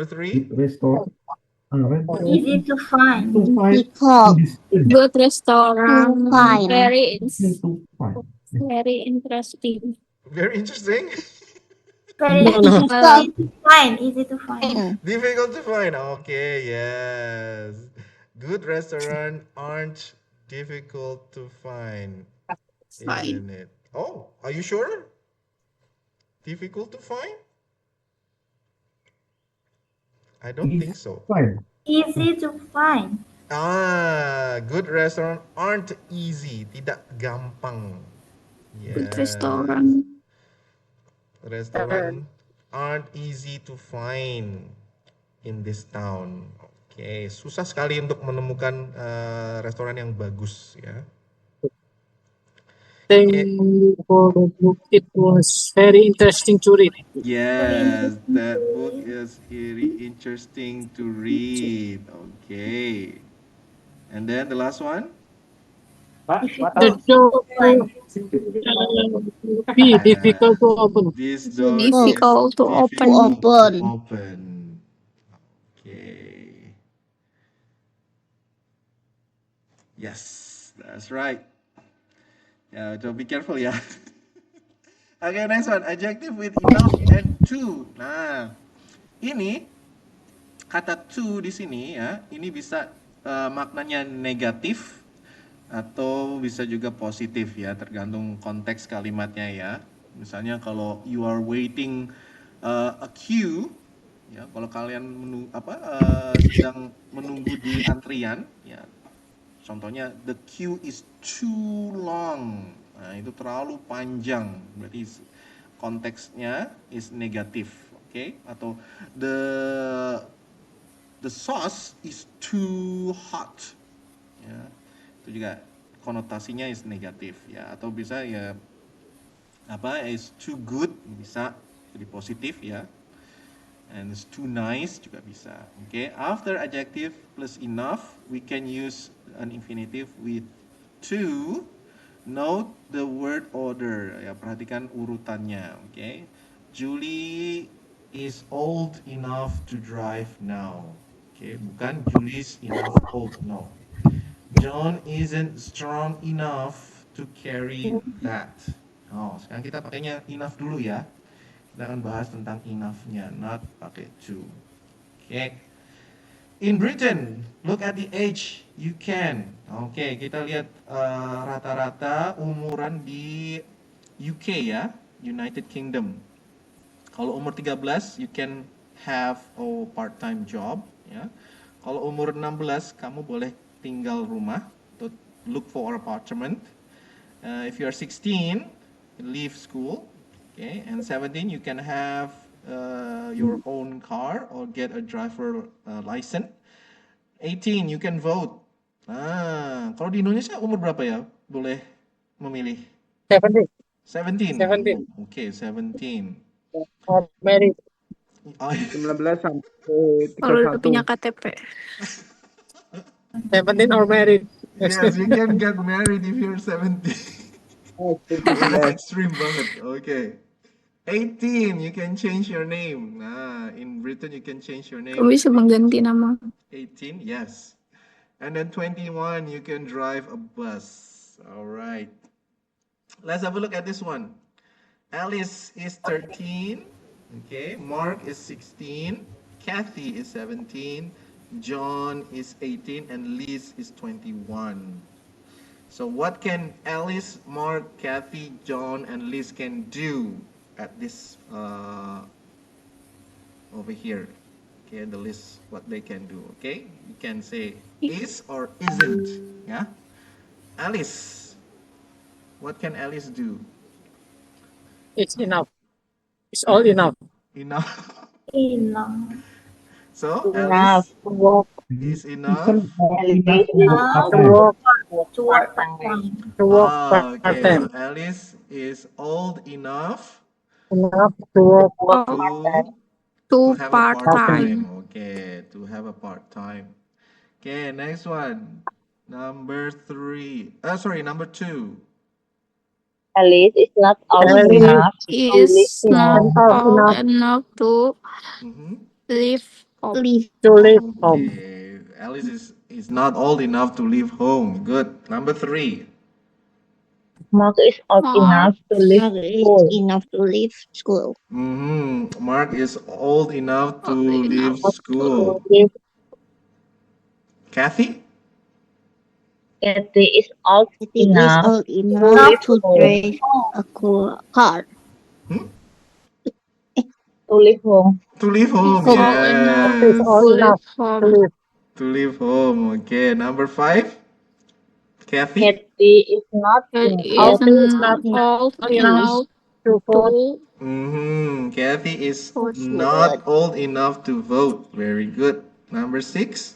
three. Restaurant. Easy to find. To find Difficult in this thing. Good to restaurant. find. To find. Very interesting. Very interesting. Very No, no. Difficult easy to find. Easy to find. find. Difficult to find. Okay, yes. Good restaurant aren't difficult to find, Fine. isn't it? Oh, are you sure? Difficult to find? I don't think so. Fine. Easy to find. Good restaurant aren't easy, tidak gampang. Good Yes. restaurant. Restaurant aren't easy to find in this town. Oke, susah sekali untuk menemukan restoran yang bagus ya. Thank you for the book. It was very interesting to read. Yes, that book is very interesting to read. Okay. And then the last one? The Difficult door to find. be difficult to open. This door Difficult is to difficult open. Open. to open. Okay. Yes, that's right. Yeah, so be careful ya. Okay, next one. Adjective with enough and to. Nah, ini kata to di sini ya, ini bisa maknanya negatif atau bisa juga positif ya, tergantung konteks kalimatnya ya. Misalnya kalau you are waiting a queue, ya kalau kalian sedang menunggu di antrian, ya contohnya the queue is too long. Nah, itu terlalu panjang. Berarti konteksnya is negatif, oke? Atau the sauce is too hot. Ya. Itu juga konotasinya is negatif ya, atau bisa ya is too good, bisa jadi positif ya. And it's too nice juga bisa. Okay, after adjective plus enough, we can use an infinitive with to. Note the word order. Ya, perhatikan urutannya. Okay, Julie is old enough to drive now. Okay, bukan Julie's enough old. No. John isn't strong enough to carry that. Oh, sekarang kita pakainya enough dulu ya. Kita akan bahas tentang enough-nya, not pakai to. Okay. In Britain, look at the age you can. Oke, kita lihat rata-rata umuran di UK ya, United Kingdom. Kalau umur 13, you can have a part-time job. Ya. Kalau umur 16, kamu boleh tinggal rumah, to look for apartment. If you are 16, leave school. Okay, and 17 you can have your own car or get a driver license. 18 you can vote. Kalau di Indonesia umur berapa ya boleh memilih? 17. 17. 17. Okay, 17. Or married. 19 sampai Kalau udah 31. punya KTP. 17 or married. Yes, you can get married if you're 17. That's extreme banget. Okay. 18, you can change your name. In Britain you can change your name. Kamu bisa mengganti nama. 18, yes. And then 21, you can drive a bus. All right. Let's have a look at this one. Alice is 13. Okay. Mark is 16. Kathy is 17. John is 18. And Liz is 21. So what can Alice, Mark, Kathy, John, and Liz can do at this over here? Okay, the list what they can do. Okay, you can say is or isn't. Yeah, Alice. What can Alice do? It's enough. It's all enough. Enough. Enough. So Enough Alice to work. is enough. Enough to work Enough To part-time. work, to work part-time. to work Okay, so part-time. Alice is old enough Enough to work Oh, to two have a part-time. part-time. part-time. Okay, to have a part-time. Okay, next one. Number 3. Sorry, number 2. Alice is not old Alice enough to live Is not home. not old enough enough to Mm-hmm. live home. Leave. to leave home. Okay, Alice is not old enough to leave home. Good. Number 3. Mark is old Mark enough to leave Not is school. enough to leave school. Mm-hmm. Mark is old enough to old leave enough school. To leave. Kathy? Kathy is old It is enough old to enough leave to home. drive a car. Hmm? To leave home. To leave home. is Home. old enough It's Yes. all to enough live to home. leave. To leave home. Okay. Number 5. Kathy? Kathy is not It old Kathy is not isn't old enough enough to vote. to Mm-hmm. Kathy is vote. not old enough to vote. Very good. Number 6.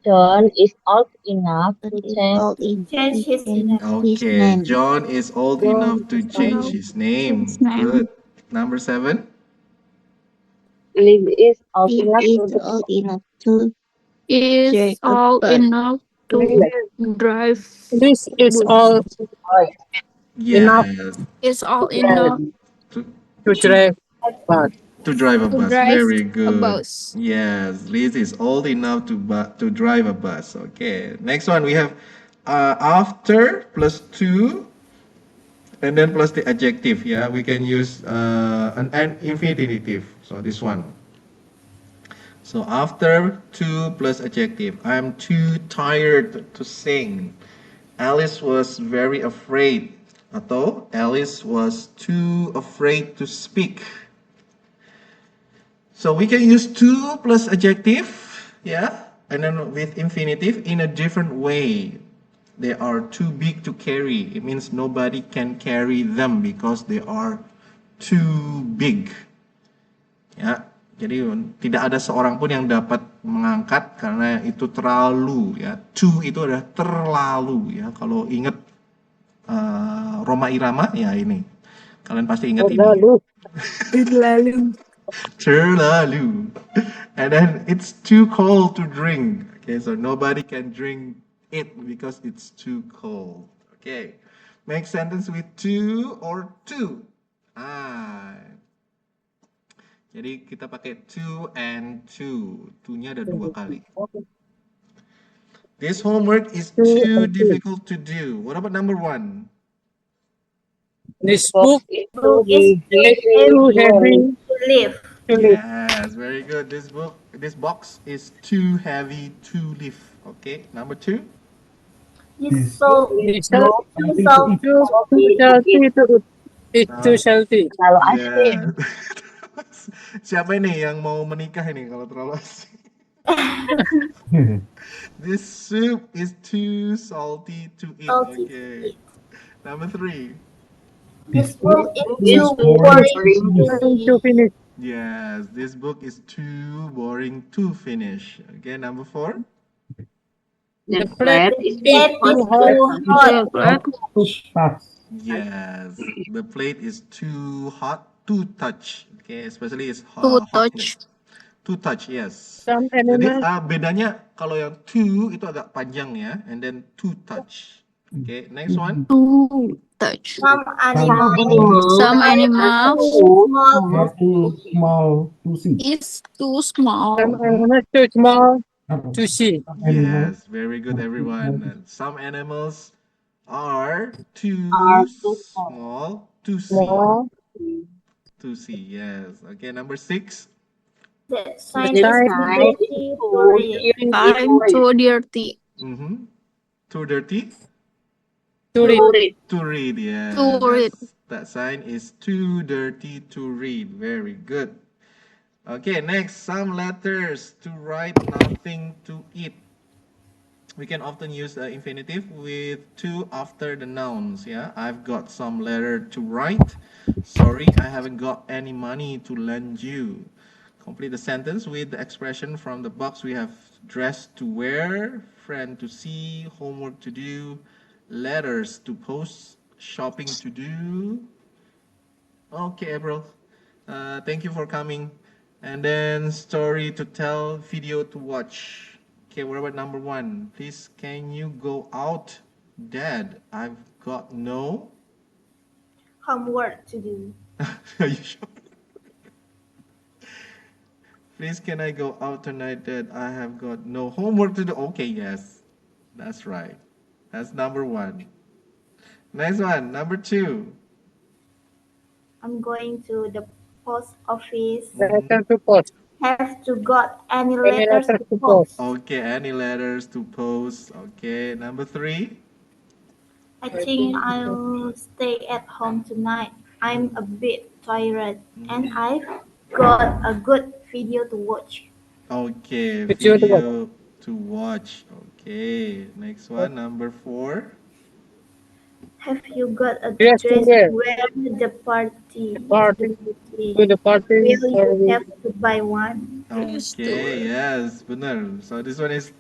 John is old enough It to is change old enough Change his to name. his Okay. name. John is old John enough to is old change No, his his name. name Good. Number 7. Liv is old He enough is to old enough to is drive a old bus. enough to drive This is bus. all enough Yes. Is all drive. enough To, to drive, but to drive a to bus. drive Very a good. bus. Yes. Liz is old enough to drive a bus. Okay. Next one we have after plus 2 and then plus the adjective. Yeah. We can use an infinitive. So this one. So after 2 plus adjective, I'm too tired to sing. Alice was very afraid. Atau Alice was too afraid to speak. So we can use to plus adjective, yeah, and then with infinitive in a different way. They are too big to carry. It means nobody can carry them because they are too big. Ya, jadi tidak ada seorang pun yang dapat mengangkat karena itu terlalu ya. Too itu adalah terlalu ya. Kalau ingat Roma Irama ya ini. Kalian pasti ingat ini. lalu Lalu Terlalu. And then it's too cold to drink. Okay, so nobody can drink it because it's too cold. Okay. Make sentence with to or two. Jadi kita pakai to and two. To-nya ada 2 kali. This homework is too difficult to do. What about number 1? this book Is Book too is too heavy to live. to live. Yes, very good. This box is too heavy to lift. Okay, number 2. It's so It's too salty. too healthy to eat. It's too healthy. Terlalu asin. Yeah. Siapa ini yang mau menikah ini kalau terlalu asin? This soup is too salty to eat. Salty to Okay. eat. Number 3. This book is Is too boring boring to To read. finish. Yes, this book is too boring to finish. Okay, number 4. The The plate plate is That too is hot. too hot. Chocolate To touch. Yes, the plate is too hot to touch. Okay, especially it's to hot touch. plate. To touch, yes. Some Jadi animals bedanya kalau yang to itu agak panjang ya, and then to touch. Okay, next one. To touch. Some animals Some are animals too small Are too small to see. is too small. some animals too small to see. Animal Yes, very good, everyone. Some animals are too too small to see. Small. To see, yes. Okay, number 6. The The sign is sign too Sign is dirty to read. I'm too dirty Too dirty to read. to read. Yeah, to read. that sign is too dirty to read. Very good. Okay, next, some letters to write, nothing to eat. We can often use the infinitive with to after the nouns. Yeah, I've got some letter to write. Sorry, I haven't got any money to lend you. Complete the sentence with the expression from the box. We have dress to wear, friend to see, homework to do, letters to post, shopping to do. Okay, April. Thank you for coming. And then story to tell, video to watch. Okay, what about number one? Please, can you go out? Dad, I've got no. Homework to do. Are you sure? Please, can I go out tonight, Dad? I have got no homework to do. Okay, yes. That's right. That's number one. Next one, number two. I'm going to the post office. Letter to post. Have to got any Any letters letter to to post. post. Okay, any letters to post? Okay, number three. I think I'll stay at home tonight. I'm a bit tired and I've got a good video to watch. Okay, Video to watch. video to watch. Okay, next one, number four. Have you got a Dress dress to wear. to wear to the party? Party. To the party. Will Or you have to buy one? Dress to Okay, wear. yes, benar. So this one is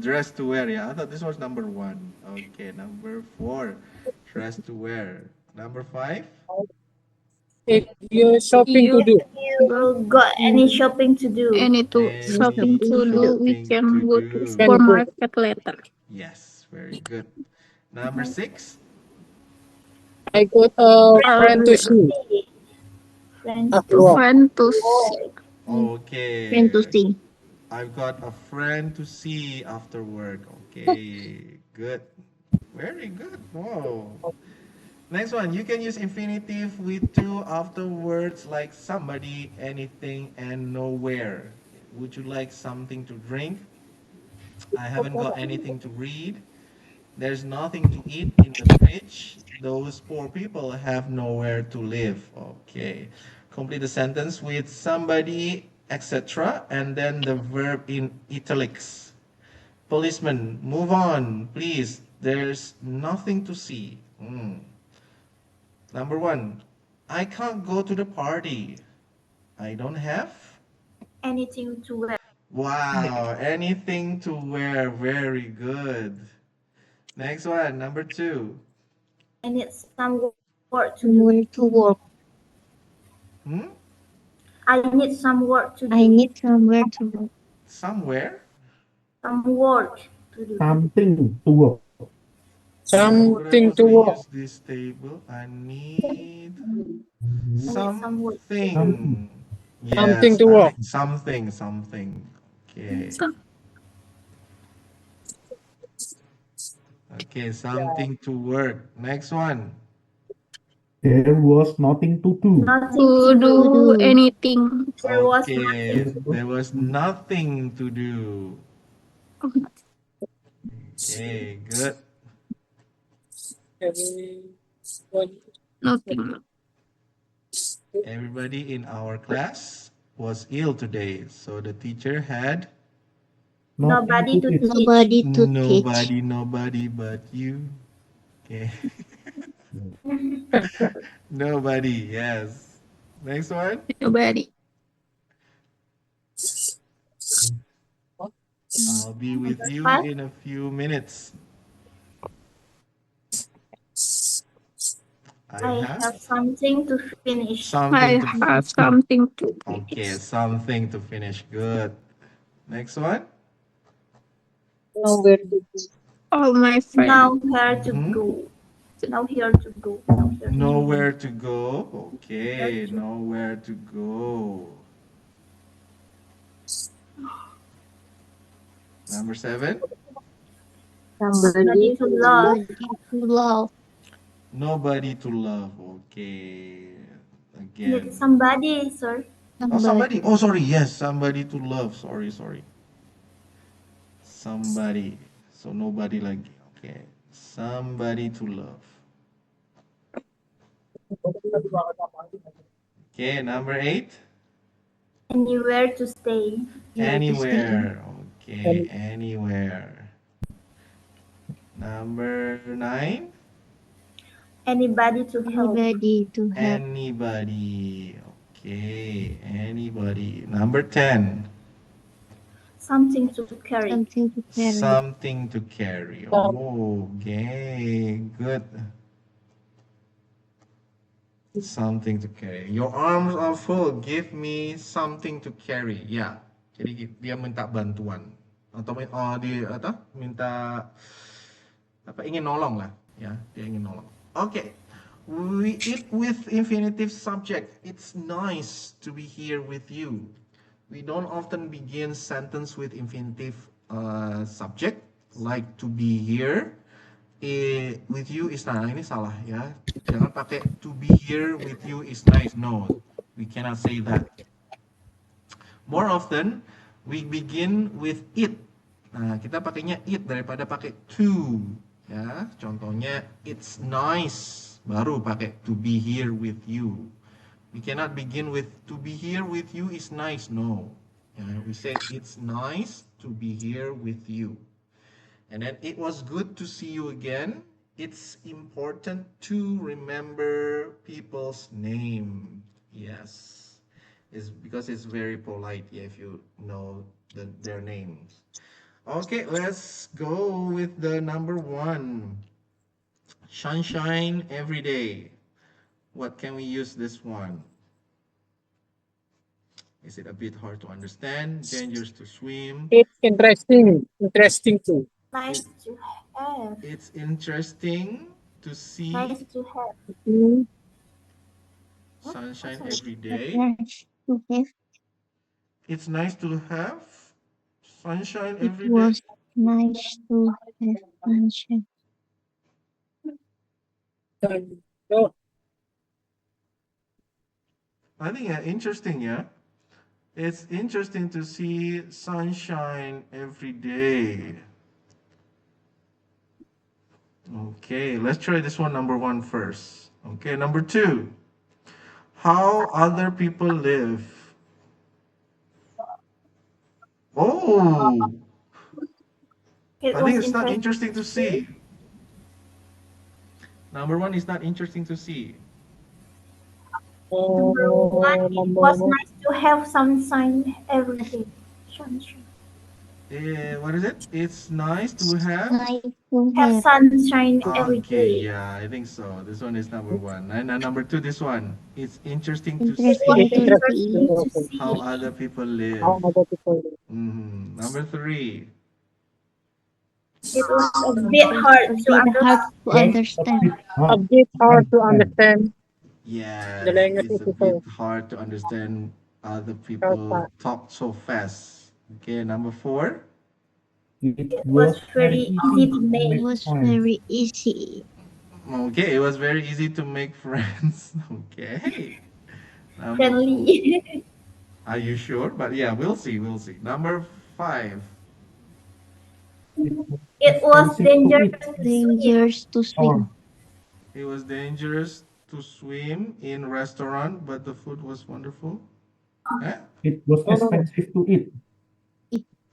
dress to wear. Yeah, I thought this was number one. Okay, number four, dress to wear. Number five. if you're shopping to You do. You got any shopping to do? any to Any shopping to do, we shopping to can go to do? Can go. supermarket later. Yes, very good. Number six. I got a friend to see. Friends After to work. Friend to see. Okay. Friend to see. I've got a friend to see after work. Okay, good. Very good. Whoa. Next one, you can use infinitive with to after words like somebody, anything, and nowhere. Would you like something to drink? I haven't got anything to read. There's nothing to eat in the fridge. Those poor people have nowhere to live. Okay. Complete the sentence with somebody, etc., and then the verb in italics. Policeman, move on, please. There's nothing to see. Number one, I can't go to the party. I don't have. anything to wear. Wow, anything to wear. Very good. Next one, number two. I need some work to do. Somewhere to work. Hmm? I need some work to do. I need somewhere to work. Somewhere? some work to do. Something to work. Something to work. Use this table. I need some work. something. Yes, Something to I work. like something. Okay. So, Okay, something to work. Next one. There was nothing to do. Nothing to to do. do anything. There was Okay, nothing. there was nothing to do. Okay, good. Nothing. Everybody in our class was ill today, so the teacher had Nobody to teach. Nobody to teach. nobody but you. Okay. Nobody, yes. Next one. Nobody. I'll be with you What? in a few minutes. I have something to finish. I something to have something to okay, something to finish. Good. Next one. Nowhere to go. all my friends. Now where to Mhm. go? Now here to go. Now here to go. Nowhere to go. Okay, nowhere to go. Number 7. Somebody to love. Nobody to love. Nobody to love. Okay. Need Again. somebody, sir. Oh, somebody. Oh, sorry. Yes, somebody to love. Sorry. Somebody. So nobody like. Okay. Somebody to love. Okay, number 8. Anywhere to stay. Anywhere. Okay, And- anywhere. Number 9. Anybody to help. Anybody to help. Anybody. Okay, anybody. Number 10. Something to carry. Something to carry. Something to carry. Okay, good. Something to carry. Your arms are full. Give me something to carry. Ya. Jadi dia minta bantuan atau dia minta ingin nolong lah. Ya, dia ingin nolong. Okay. We eat with infinitive subject. It's nice to be here with you. We don't often begin sentence with infinitive subject like to be here. With you is nice. Ini salah ya. Jangan pakai to be here with you is nice. No, we cannot say that. More often we begin with it. Nah, kita pakainya it daripada pakai to. Ya, contohnya it's nice. Baru pakai to be here with you. We cannot begin with to be here with you is nice. No. We say it's nice to be here with you. And then it was good to see you again. It's important to remember people's name. Yes. It's because it's very polite if you know their names. Okay, let's go with the number 1. Sunshine every day. What can we use this one? Is it a bit hard to understand? Dangerous to swim. It's interesting. Interesting too. Nice to have. It's interesting to see Nice to have. sunshine every day. Nice to have. It's nice to have sunshine It every day. was nice to have sunshine. So, I think interesting, yeah. It's interesting to see sunshine every day. Okay, let's try this one, number 1 first. Okay, number 2. How other people live. Oh, It I think was it's not interesting. interesting to see. Number 1 is not interesting to see. Number 1, it was nice to have sunshine every day. Sunshine. What is it? It's nice to have. Nice to Have have. sunshine every Okay, day. yeah, I think so. This one is number 1. And number 2, this one. It's interesting to Interesting see to Interesting to see. how other people live. how other people live. Number 3. It was a bit hard A to bit hard to understand. understand. A bit hard to understand. Yeah, The language it's a is bit so- hard to understand other people talk so fast. Okay, number 4. It was very easy to make. It was very easy. Okay, it was very easy to make friends. Okay. Number Friendly. Are you sure? But yeah, we'll see. We'll see. Number 5. It was dangerous to swim. Dangerous to swim. It was dangerous to swim in restaurant, but the food was wonderful. Eh? It was expensive to eat.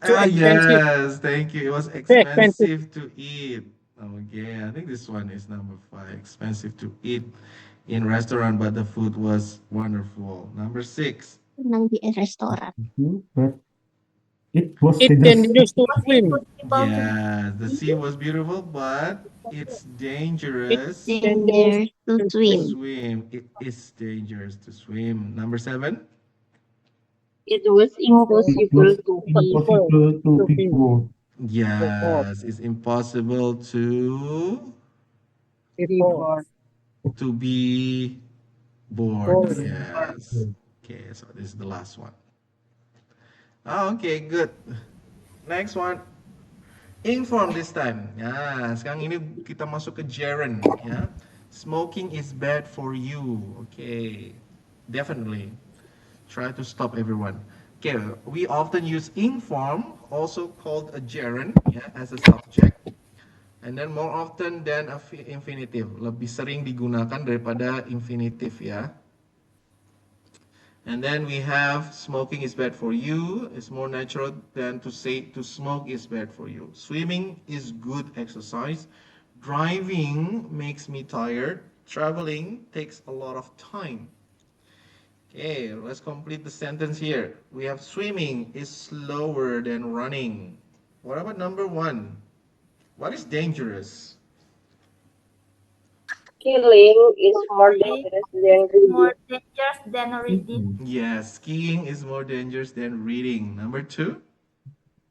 Too expensive. Yes, thank you. It was expensive. expensive to eat. Okay, I think this one is number 5. Expensive to eat in restaurant, but the food was wonderful. Number 6. Nang di restoran. But it was It's dangerous. dangerous to swim. People to Yeah, the sea was beautiful, but it's dangerous to Dangerous to swim. swim. It is dangerous to swim. Number 7. It was It impossible was to be impossible to be bored. Yes, it's impossible Before. to be bored. Yes. Okay, so this is the last one. Okay, good. Next one. Inform this time. Ya, sekarang ini kita masuk ke gerund. Ya, smoking is bad for you. Okay, definitely. Try to stop everyone. Okay, we often use inform, also called a gerund, ya, as a subject. And then more often than a infinitive. Lebih sering digunakan daripada infinitive ya. And then we have smoking is bad for you. It's more natural than to say to smoke is bad for you. Swimming is good exercise. Driving makes me tired. Traveling takes a lot of time. Okay, let's complete the sentence here. We have swimming is slower than running. What about number 1? What is dangerous? Killing is more dangerous than More reading. dangerous than reading. Yes, skiing is more dangerous than reading. Number 2?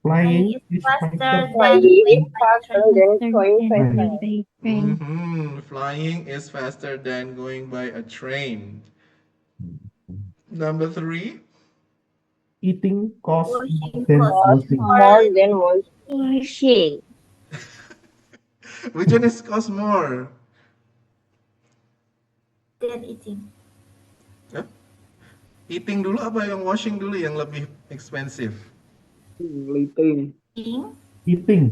Flying Flying is is faster faster. than Flying going by faster train. than going by Flying. train. Flying is faster than going by a train. Number 3? Eating costs more Washing than costs Cost washing. more than washing. Washing. Which one is cost more? than eating. Hah? Eating dulu apa yang washing dulu yang lebih expensive? Eating. Eating, Eating.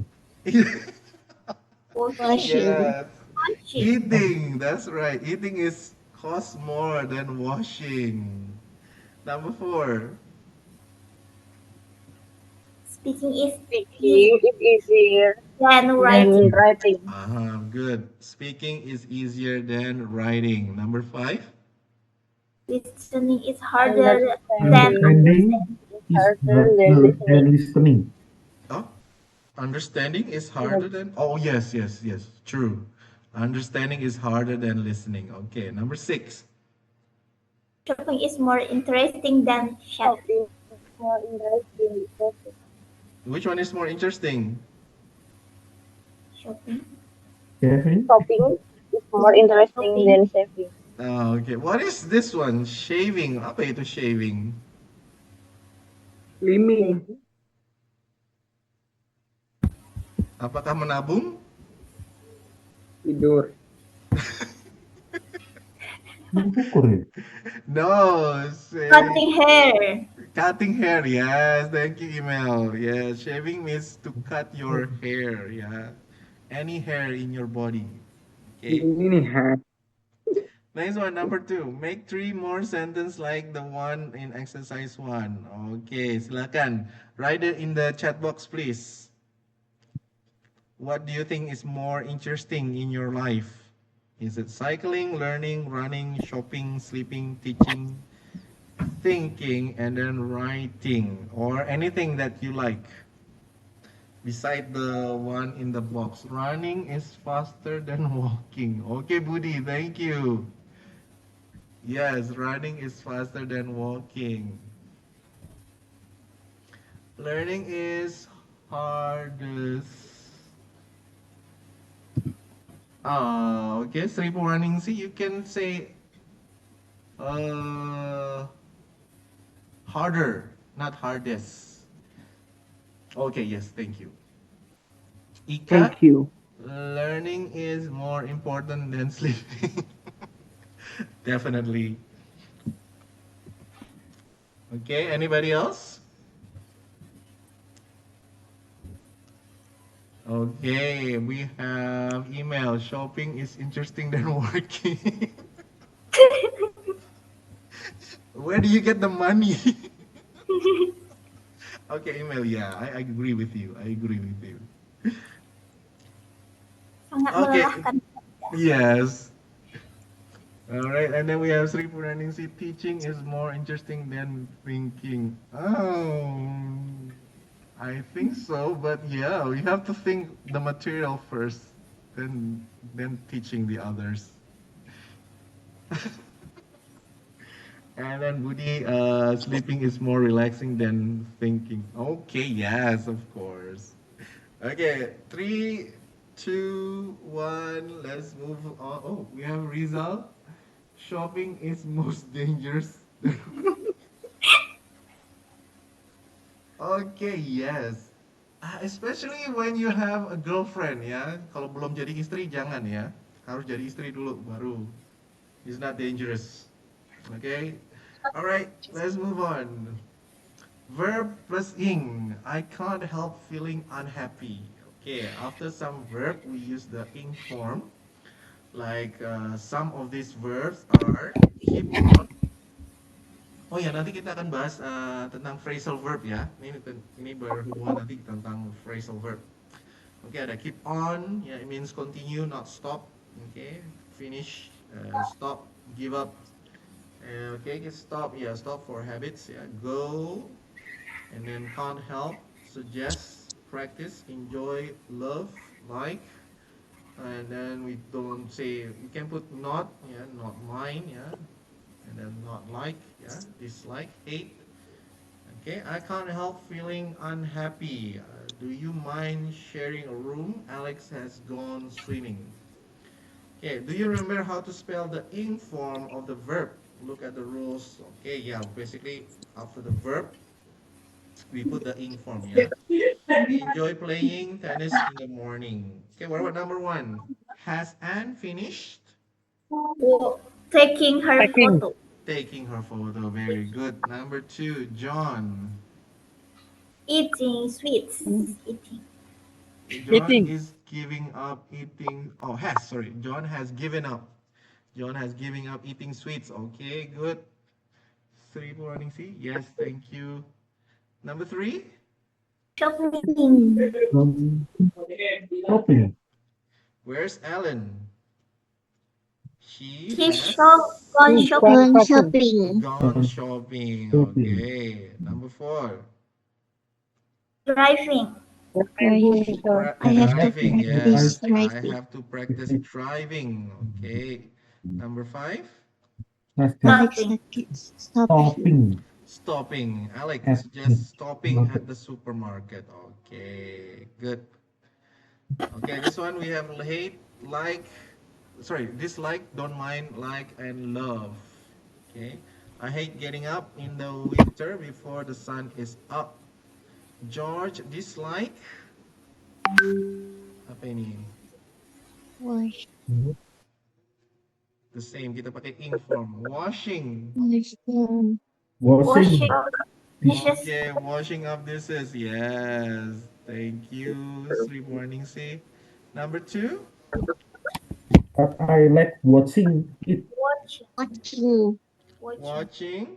washing, Yes. washing. Eating, that's right. Eating is cost more than washing. Number 4. Speaking is Speaking is easier than than writing. writing. Good. Speaking is easier than writing. Number 5. Listening is harder than Understanding is harder than harder listening. than listening. Oh, understanding is harder than. Oh, yes. True. Understanding is harder than listening. Okay. Number 6. shopping is more interesting than chatting. Shopping is more interesting. Which one is more interesting? Shopping. Kevin? Shopping is more interesting than saving. Okay. What is this one? Shaving. Apa itu shaving? Slimming. Apakah menabung? Tidur. Mengukur ya? No. Cutting hair. Cutting hair. Yes. Thank you, email. Yes. Shaving means to cut your hair. Yeah. Any hair in your body. Okay. Ini nih, ha. Next one, number 2. Make 3 more sentences like the one in exercise 1. Okay, silakan. Write it in the chat box, please. What do you think is more interesting in your life? Is it cycling, learning, running, shopping, sleeping, teaching, thinking, and then writing? Or anything that you like? Beside the one in the box. Running is faster than walking. Okay, Budi, thank you. Yes, running is faster than walking. Learning is hardest. Okay, Sri Puraningsi, you can say harder, not hardest. Okay, yes, thank you. Ika, Thank you. learning is more important than sleeping. Definitely. Okay, anybody else? Okay, we have email. Shopping is interesting than working. Where do you get the money? Okay, email. Yeah, I agree with you. I agree with you. Sangat Okay. melelahkan. Yes. All right, and then we have Sri Puraningsi. Teaching is more interesting than thinking. Oh, I think so, but yeah, we have to think the material first, then teaching the others. And then Budi, sleeping is more relaxing than thinking. Okay, yes, of course. Okay, 3, 2, 1. Let's move on. Oh, we have Rizal. Shopping is most dangerous. Okay, yes. Especially when you have a girlfriend ya. Kalau belum jadi istri jangan ya. Harus jadi istri dulu baru. It's not dangerous. Okay. Alright, let's move on. Verb plus ing. I can't help feeling unhappy. Okay, after some verb we use the ing form. Like some of these verbs are keep on, Oh ya, nanti kita akan bahas tentang phrasal verb ya. Ini berhubungan nanti tentang phrasal verb. Oke, ada keep on, ya, it means continue, not stop. Oke, finish, stop, give up. Oke, stop, ya, stop for habits, ya. Go, and then can't help, suggest, practice, enjoy, love, like. And then we don't say, we can put not, yeah, not mine, yeah. And then not like, yeah, dislike, hate. Okay, I can't help feeling unhappy. Do you mind sharing a room? Alex has gone swimming. Okay, do you remember how to spell the ing form of the verb? Look at the rules. Okay, yeah, basically after the verb, we put the ing form, yeah? We enjoy playing tennis in the morning. Okay, what about number one? Has Anne finished Taking her Taking. photo. taking her photo? Very good. Number two, John. Eating sweets. Eating. John Eating. is giving up eating. Oh, has, sorry. John has given up. John has given up eating sweets. Okay, good. Three morning C. Yes, thank you. Number three. Shopping. Shopping. Where's Ellen? She He has gone shopping. Gone shopping. gone shopping. Shopping. Okay. Number four. Driving. Driving. I have to Driving. practice Yes, I driving. have to practice driving. Okay. Number five. Has Alex Stopping. stopping. Stopping. Alex, At just stopping market. at the supermarket. Okay, good. Okay, this one we have hate, like, sorry, dislike, don't mind, like, and love. Okay, I hate getting up in the winter before the sun is up. George, dislike, apa ini? Wash. The same, kita pakai ing form. Washing. Washing. Washing dishes. Okay, washing up dishes. Yes, thank you, Sri Morning C. Number two. But I like watching it. Watching. Watching. Watching. Watching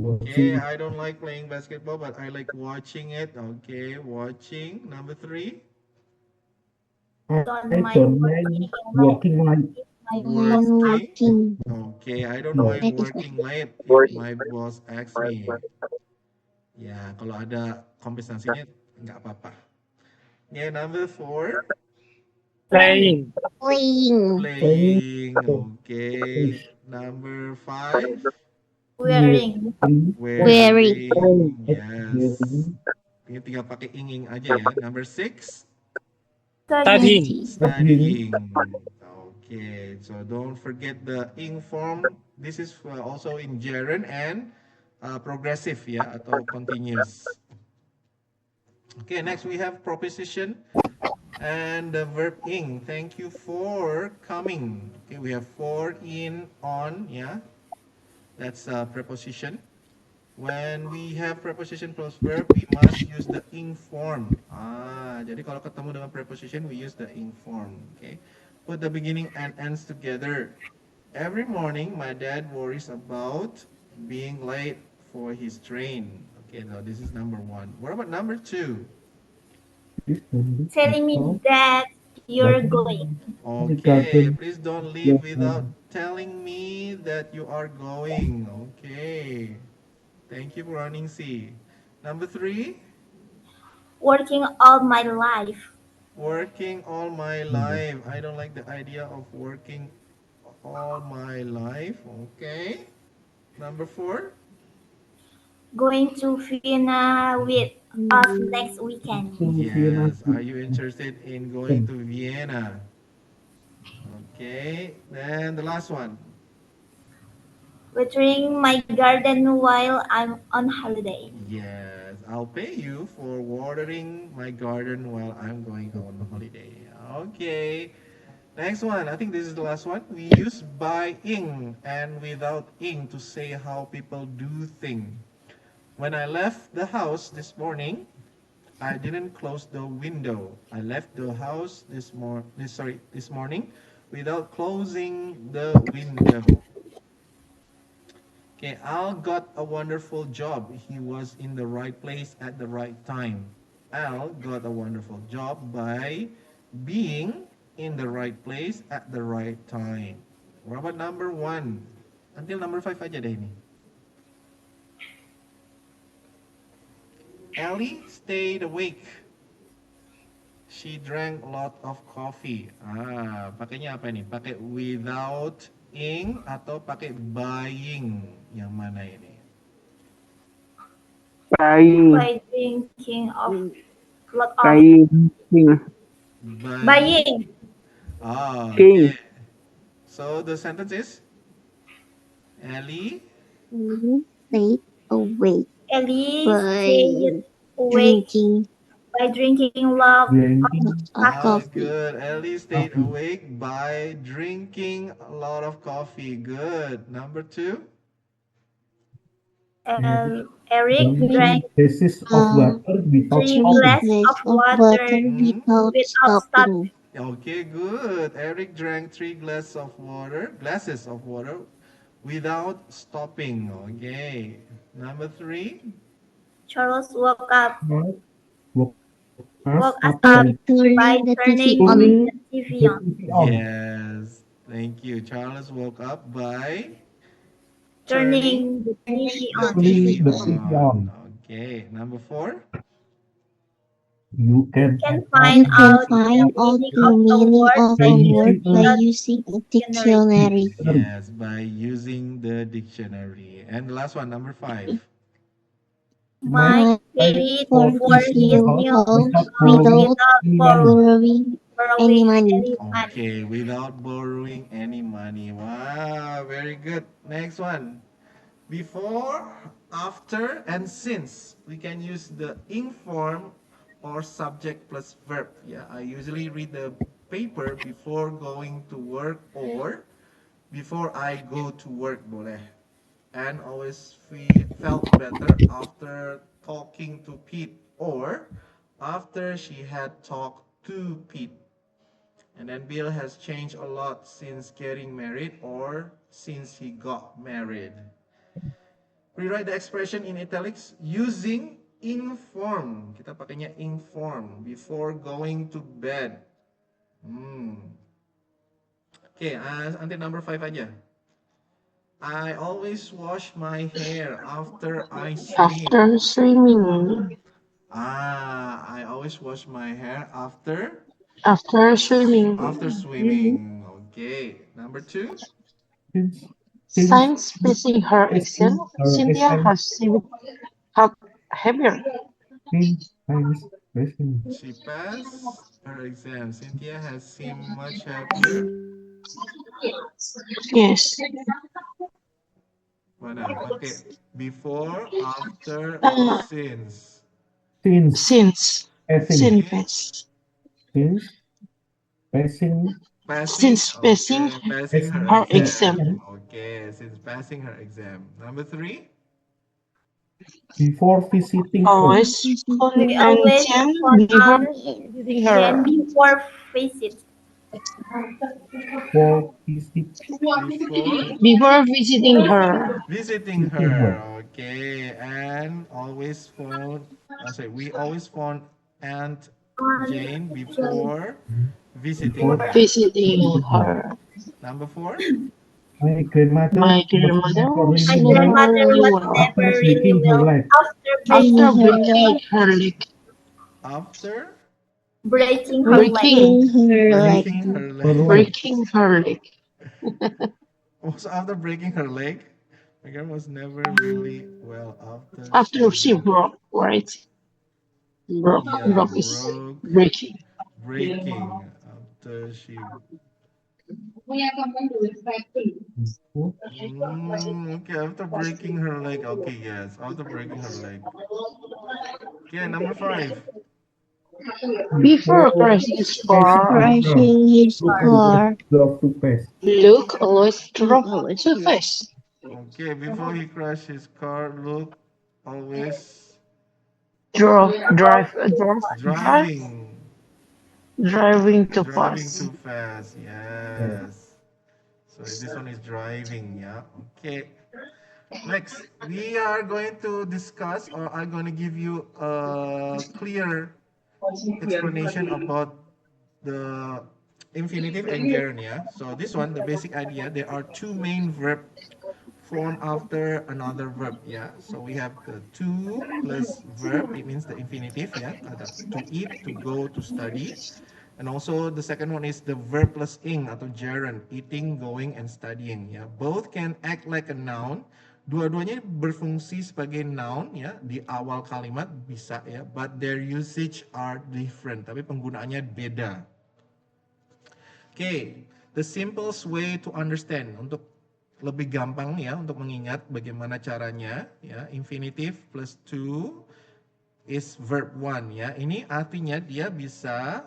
Okay, it. I don't like playing basketball, but I like watching it. Okay, watching. Number three. I Don't don't mind mind working working like Working. Working. Okay, I don't mind That is working late if my boss asks me. Ya, kalau ada kompensasinya nggak apa-apa. Yeah, number four. Playing. playing. Playing. Okay. Number five. Wearing. Wearing. Yes. Ini tinggal pakai inging aja ya. Number six. Studying. Studying. Okay, so don't forget the ing form. This is also in gerund and progressive ya, atau continuous. Okay, next we have proposition and the verb ing. Thank you for coming. Okay, we have for, in, on, yeah. That's a preposition. When we have preposition plus verb, we must use the ing form. Jadi kalau ketemu dengan preposition, we use the ing form. Okay. Put the beginning and ends together. Every morning, my dad worries about being late for his train. Okay, now this is number one. What about number two? Telling me that you're going. Okay, please don't leave without telling me that you are going. Okay. Thank you for running C. Number three. Working all my life. Working all my life. I don't like the idea of working all my life. Okay. Number four. Going to Vienna with us next weekend. Yes. Are you interested in going to Vienna? Okay. Then the last one. Watering my garden while I'm on holiday. Yes. I'll pay you for watering my garden while I'm going on holiday. Okay. Next one. I think this is the last one. We use by ing and without ing to say how people do things. When I left the house this morning, I didn't close the window. I left the house this morning without closing the window. Okay, Al got a wonderful job. He was in the right place at the right time. Al got a wonderful job by being in the right place at the right time. What about number 1? Until number 5 aja deh ini. Ellie stayed awake. She drank a lot of coffee. Pakainya apa nih? Pakai without ing atau pakai buying? Yang mana ini? Buying. By drinking of lot of Buying. buying. Okay. So the sentence is Ellie Stayed awake Ellie by stayed awake drinking by drinking lot Drinking. of coffee. Good. Ellie stayed Coffee. awake by drinking a lot of coffee. Good. Number 2. Eric drank Glasses of water without 3 stopping. glasses of water without without stopping. Okay, good. Eric drank 3 glasses of water without stopping. Okay. Number 3. Charles woke up Woke woke us us up up Turning by the TV turning on. the TV on. Yes. Thank you. Charles woke up by Turning the TV on. Turning the TV on. Okay. Number 4. You can Can You find can out find out the meaning of a word by using a dictionary. Yes, by using the dictionary. And the last one, number 5. Mike paid For for his his meal house without borrowing any money. Okay, without borrowing any money. Wow, very good. Next one. Before, after, and since. We can use the ing form or subject plus verb. Yeah, I usually read the paper before going to work or before I go to work, boleh. And always felt better after talking to Pete or after she had talked to Pete. And then Bill has changed a lot since getting married or since he got married. Rewrite the expression in italics using inform. Kita pakainya inform before going to bed. Okay, until number 5 aja. I always wash my hair after I swim. After swimming. I always wash my hair after After swimming. swimming. Okay, number 2. Since passing her exam, Cynthia has seemed happier. She passed her exam. Cynthia has seemed much happier. Yes. Mana? Okay, before, after, or since. Since. Passing. Since. Passing. Since passing her exam. Okay, since passing her exam. Number 3. Before visiting Always on We always Jen phone before on visiting Jen her. before visit. for visit. Before visiting her. Visiting her. Okay, and always phone. We always phone Aunt Jane before visiting her. Visiting her. Number 4. My grandmother My grandmother was My never grandmother really was well never really breaking her well leg. after breaking her leg. After breaking her leg. breaking her leg. Breaking her leg. Also after breaking her leg, my grandma was never really well After she broke, right? Broke is breaking. breaking after she. Okay, after breaking her leg. Okay, yes, after breaking her leg. Okay, number 5. Before crashing his car, Crashing his car. Love to pass. Luke always drove too fast. Okay, before he crashed his car, Luke always driving too driving fast. too fast. Yes. So this one is driving, yeah. Okay. Next, we are going to discuss, or I'm going to give you a clear explanation about the infinitive and gerund. Yeah. So this one, the basic idea, there are two main verb form after another verb. Yeah. So we have the to plus verb. It means the infinitive. Yeah. To eat, to go, to study. And also the second one is the verb plus ing atau gerund, eating, going, and studying. Ya, both can act like a noun. Dua-duanya berfungsi sebagai noun ya di awal kalimat bisa ya, but their usage are different. Tapi penggunaannya beda. Okay, the simplest way to understand untuk lebih gampang ya untuk mengingat bagaimana caranya ya, infinitive plus to is verb one ya. Ini artinya dia bisa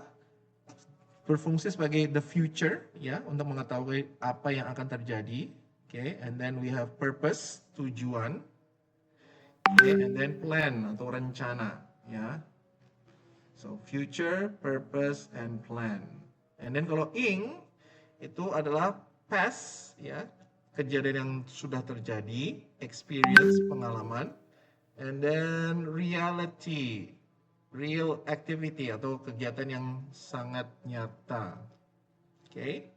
berfungsi sebagai the future ya untuk mengetahui apa yang akan terjadi. Okay, and then we have purpose, tujuan. Okay, and then plan atau rencana ya. So future, purpose, and plan. And then kalau ing itu adalah past ya, kejadian yang sudah terjadi, experience, pengalaman. And then reality, real activity atau kegiatan yang sangat nyata. Okay.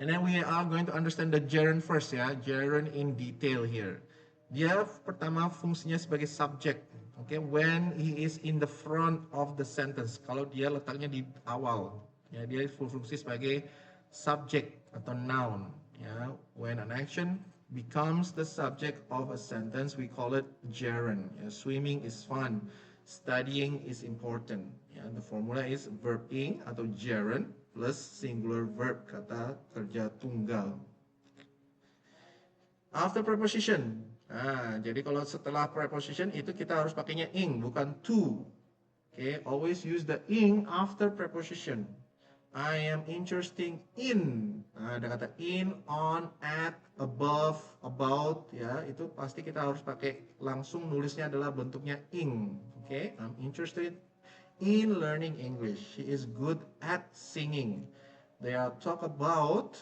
And then we are going to understand the gerund first ya, gerund in detail here. Dia pertama fungsinya sebagai subject. Okay, when he is in the front of the sentence. Kalau dia letaknya di awal, ya dia berfungsi sebagai subject atau noun. Ya, when an action becomes the subject of a sentence, we call it gerund. Ya, swimming is fun. Studying is important. Ya, the formula is verb ing atau gerund plus singular verb kata kerja tunggal. After preposition. Nah, jadi kalau setelah preposition itu kita harus pakainya ing bukan to. Okay, always use the ing after preposition. I am interested in. Nah, ada kata in, on, at, above, about ya, itu pasti kita harus pakai langsung nulisnya adalah bentuknya ing. Okay, I'm interested in learning English. She is good at singing. They are talk about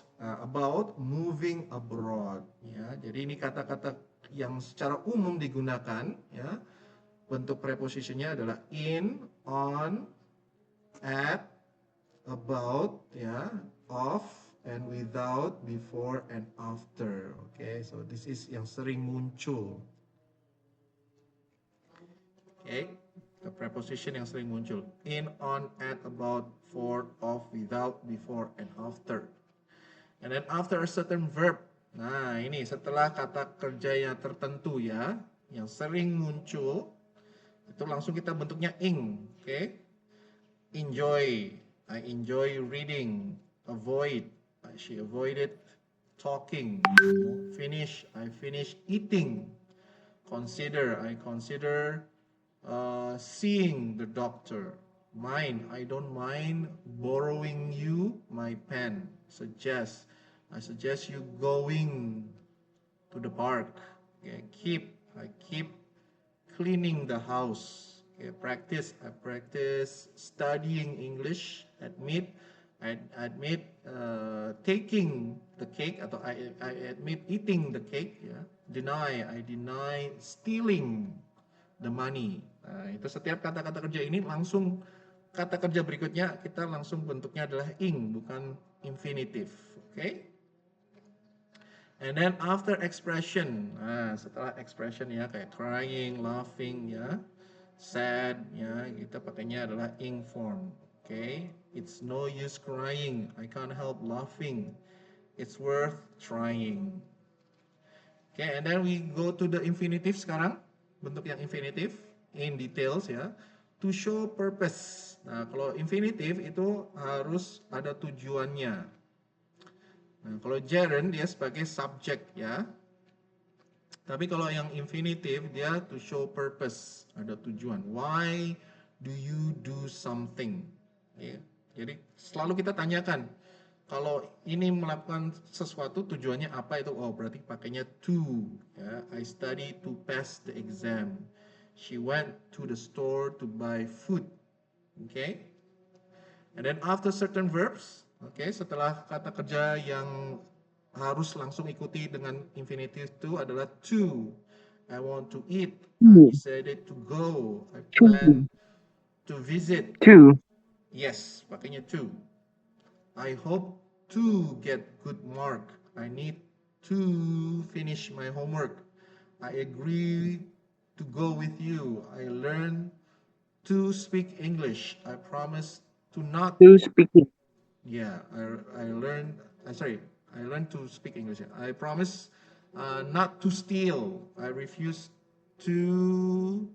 moving abroad. Ya, jadi ini kata-kata yang secara umum digunakan. Ya, bentuk prepositionnya adalah in, on, at, about, ya, of, and without, before, and after. Okay, so this is yang sering muncul. Okay. The preposition yang sering muncul. In, on, at, about, for, of, without, before, and after. And then after a certain verb. Nah, ini setelah kata kerja yang tertentu ya, yang sering muncul, itu langsung kita bentuknya ing. Okay? Enjoy. I enjoy reading. Avoid. She avoided talking. Finish. I finish eating. Consider. I consider seeing the doctor. Mind, I don't mind borrowing you my pen. Suggest, I suggest you going to the park. Okay, keep, I keep cleaning the house. Okay, practice, I practice studying English. Admit, I admit taking the cake atau I admit eating the cake. Ya. Deny, I deny stealing the money. Nah, itu setiap kata-kata kerja ini langsung kata kerja berikutnya kita langsung bentuknya adalah ing bukan infinitive. Okay? And then after expression. Nah, setelah expression ya kayak crying, laughing ya, sad ya, kita pakainya adalah ing form. Okay? It's no use crying. I can't help laughing. It's worth trying. Okay, and then we go to the infinitive sekarang. Bentuk yang infinitive in details ya, to show purpose. Nah, kalau infinitive itu harus ada tujuannya. Nah, kalau gerund dia sebagai subject ya. Tapi kalau yang infinitive dia to show purpose, ada tujuan. Why do you do something? Ya. Jadi selalu kita tanyakan, kalau ini melakukan sesuatu tujuannya apa itu? Oh, berarti pakainya to. Ya. I study to pass the exam. She went to the store to buy food. Okay. And then after certain verbs, okay, setelah kata kerja yang harus langsung ikuti dengan infinitive to adalah to. I want to eat. I decided to go. I plan to visit. To. Yes, pakainya to. I hope to get good mark. I need to finish my homework. I agree to go with you. I learn to speak English. I promise to not. To speaking. Yeah, I learned. I learned to speak English. I promise not to steal. I refuse to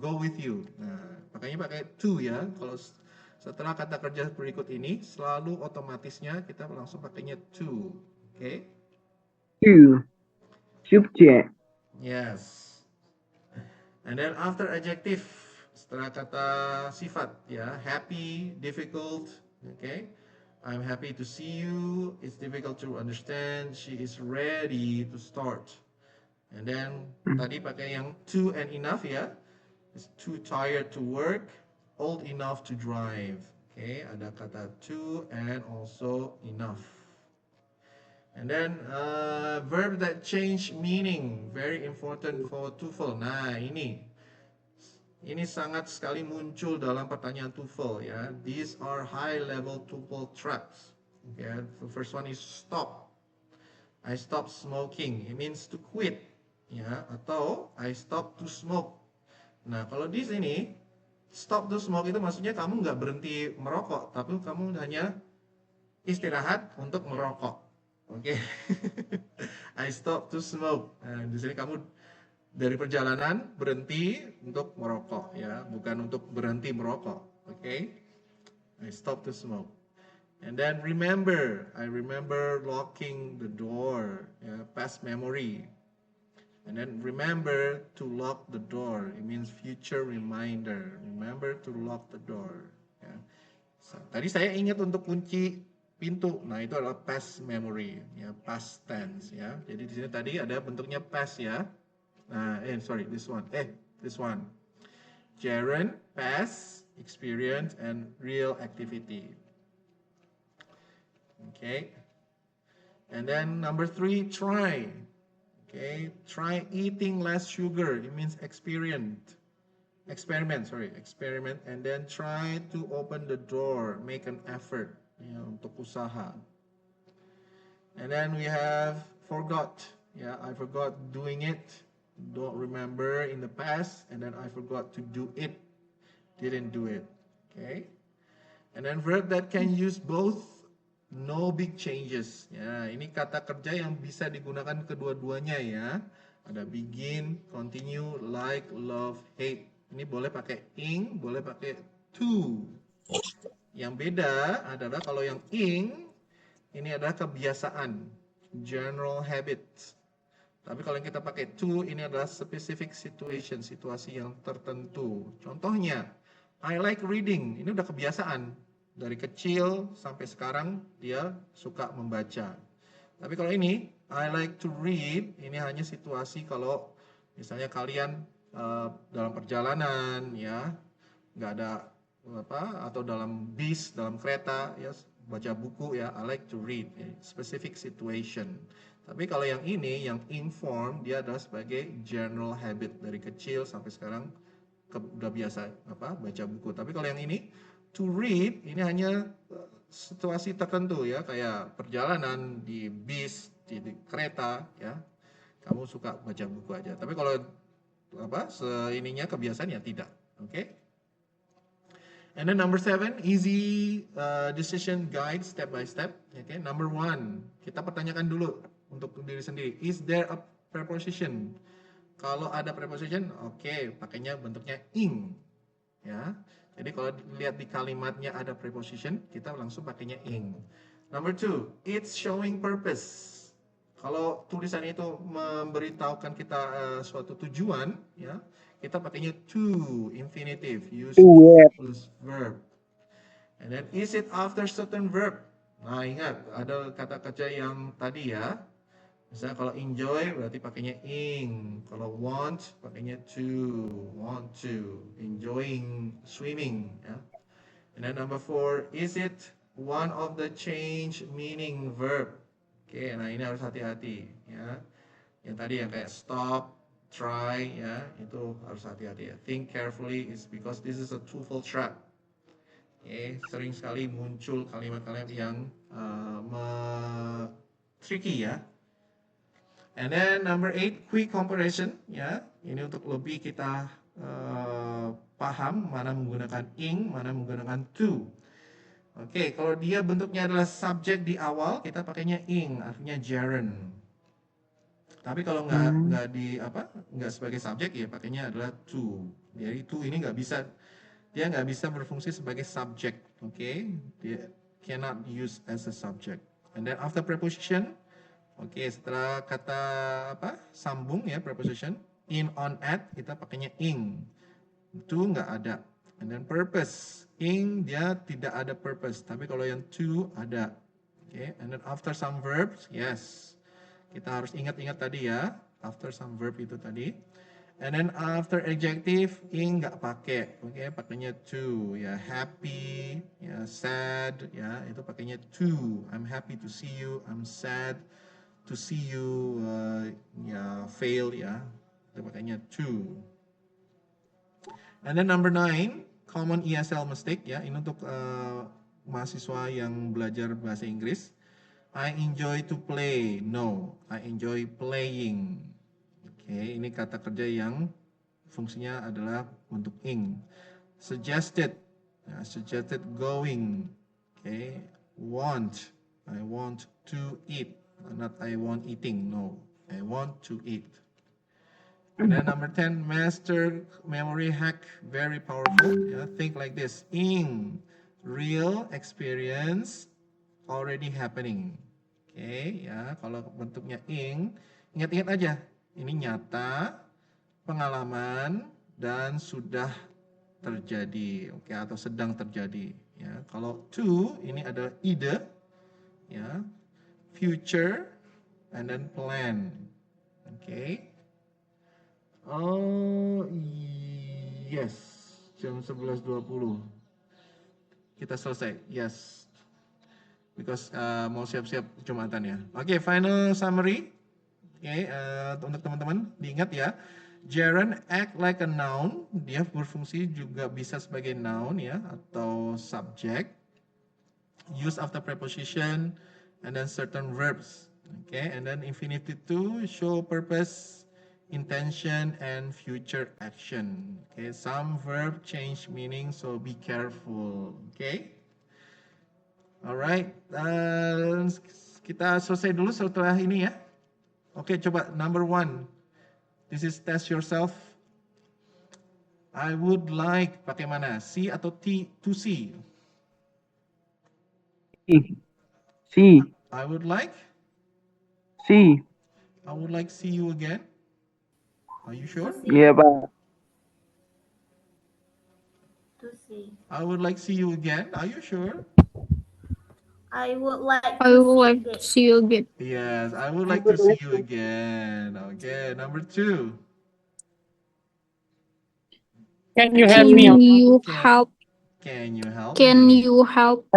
go with you. Nah, makanya pakai to ya. Kalau setelah kata kerja berikut ini, selalu otomatisnya kita langsung pakainya to. Okay? To. Subject. Yes. And then after adjective, setelah kata sifat ya, happy, difficult, okay? I'm happy to see you. It's difficult to understand. She is ready to start. And then tadi pakai yang too and enough ya. It's too tired to work, old enough to drive. Okay, ada kata too and also enough. And then verb that change meaning, very important for TOEFL. Nah, ini sangat sekali muncul dalam pertanyaan TOEFL ya. These are high level TOEFL traps. Okay, the first one is stop. I stop smoking. It means to quit. Ya, atau I stop to smoke. Nah, kalau di sini stop to smoke itu maksudnya kamu nggak berhenti merokok, tapi kamu hanya istirahat untuk merokok. Oke, I stop to smoke. Nah, di sini kamu dari perjalanan berhenti untuk merokok, ya, bukan untuk berhenti merokok. Oke, I stop to smoke. And then remember, I remember locking the door. Ya, past memory. And then remember to lock the door. It means future reminder. Remember to lock the door. Ya. Tadi saya ingat untuk kunci pintu. Nah, itu adalah past memory, ya, past tense, ya. Jadi di sini tadi ada bentuknya past ya. Nah, this one. Gerund, past, experience, and real activity. Okay. And then number 3, try. Okay, try eating less sugar. It means experiment, and then try to open the door, make an effort, ya, untuk usaha. And then we have forgot. Yeah, I forgot doing it. Don't remember in the past. And then I forgot to do it. Didn't do it. Okay. And then verb that can use both. No big changes. Ya, ini kata kerja yang bisa digunakan kedua-duanya ya. Ada begin, continue, like, love, hate. Ini boleh pakai ing, boleh pakai to. Yang beda adalah kalau yang ing, ini adalah kebiasaan, general habits. Tapi kalau yang kita pakai to, ini adalah specific situation, situasi yang tertentu. Contohnya, I like reading. Ini udah kebiasaan. Dari kecil sampai sekarang dia suka membaca. Tapi kalau ini, I like to read, ini hanya situasi kalau misalnya kalian dalam perjalanan ya, nggak ada apa, atau dalam bis, dalam kereta ya, baca buku ya, I like to read, ya, specific situation. Tapi kalau yang ini, yang inform, dia adalah sebagai general habit dari kecil sampai sekarang udah biasa apa baca buku. Tapi kalau yang ini to read, ini hanya situasi tertentu ya, kayak perjalanan di bis, di kereta ya, kamu suka baca buku aja. Tapi kalau apa ininya kebiasaan ya tidak. Okay. And then number 7, easy decision guide step by step. Okay. Number 1, kita pertanyakan dulu untuk diri sendiri. Is there a preposition? Kalau ada preposition, oke, pakainya bentuknya ing. Ya. Jadi kalau lihat di kalimatnya ada preposition, kita langsung pakainya ing. Number 2, it's showing purpose. Kalau tulisan itu memberitahukan kita suatu tujuan, ya, kita pakainya to, infinitive, use plus verb. And then is it after certain verb? Nah, ingat ada kata kerja yang tadi ya. Misalnya kalau enjoy berarti pakainya ing. Kalau want pakainya to. Want to. Enjoying swimming. Ya. And then number 4, is it one of the change meaning verb? Oke, nah ini harus hati-hati ya. Yang tadi yang kayak stop, try ya, itu harus hati-hati ya. Think carefully is because this is a two-fold trap. Oke, sering sekali muncul kalimat-kalimat yang tricky ya. And then number 8, quick comparison ya. Ini untuk lebih kita paham mana menggunakan ing, mana menggunakan to. Oke, kalau dia bentuknya adalah subjek di awal, kita pakainya ing, artinya gerund. Tapi kalau nggak sebagai subjek ya pakainya adalah to. Jadi to ini dia nggak bisa berfungsi sebagai subjek. Oke, dia cannot use as a subject. And then after preposition, oke, setelah kata sambung ya preposition, in, on, at, kita pakainya ing. To nggak ada. And then purpose, ing dia tidak ada purpose, tapi kalau yang to ada. Oke, and then after some verbs, yes. Kita harus ingat-ingat tadi ya, after some verb itu tadi. And then after adjective, ing nggak pakai, oke, pakainya to ya, happy, ya, sad, ya, itu pakainya to. I'm happy to see you, I'm sad to see you, ya, fail ya, itu pakainya to. And then number 9, common ESL mistake ya, ini untuk mahasiswa yang belajar bahasa Inggris. I enjoy to play. No, I enjoy playing. Oke, ini kata kerja yang fungsinya adalah untuk ing. Suggested, suggested going. Oke, want. I want to eat. Not I want eating. No, I want to eat. And then number 10, master memory hack, very powerful. Yeah, think like this. Ing, real experience already happening. Oke, ya, kalau bentuknya ing, ingat-ingat aja. Ini nyata, pengalaman, dan sudah terjadi. Oke, atau sedang terjadi. Ya, kalau to, ini adalah ide, ya, future, and then plan. Oke. Oh, yes. Jam 11.20. Kita selesai. Yes. Because mau siap-siap Jumatan ya. Oke, final summary. Oke, untuk teman-teman diingat ya. Gerund act like a noun. Dia berfungsi juga bisa sebagai noun ya, atau subject. Use after preposition and then certain verbs. Okay, and then infinitive to show purpose, intention, and future action. Okay, some verb change meaning, so be careful. Okay, alright, kita selesai dulu setelah ini ya. Oke, coba number 1. This is test yourself. I would like, pakai mana? C atau T to C? C. I would like. C. I would like see you again. Are you sure? Iya, Pak. To see. I would like see you again. Are you sure? I would like to see you again. Yes, I would like to see you again. Okay, number 2. Can you help me out? Can you help? Can me? you help?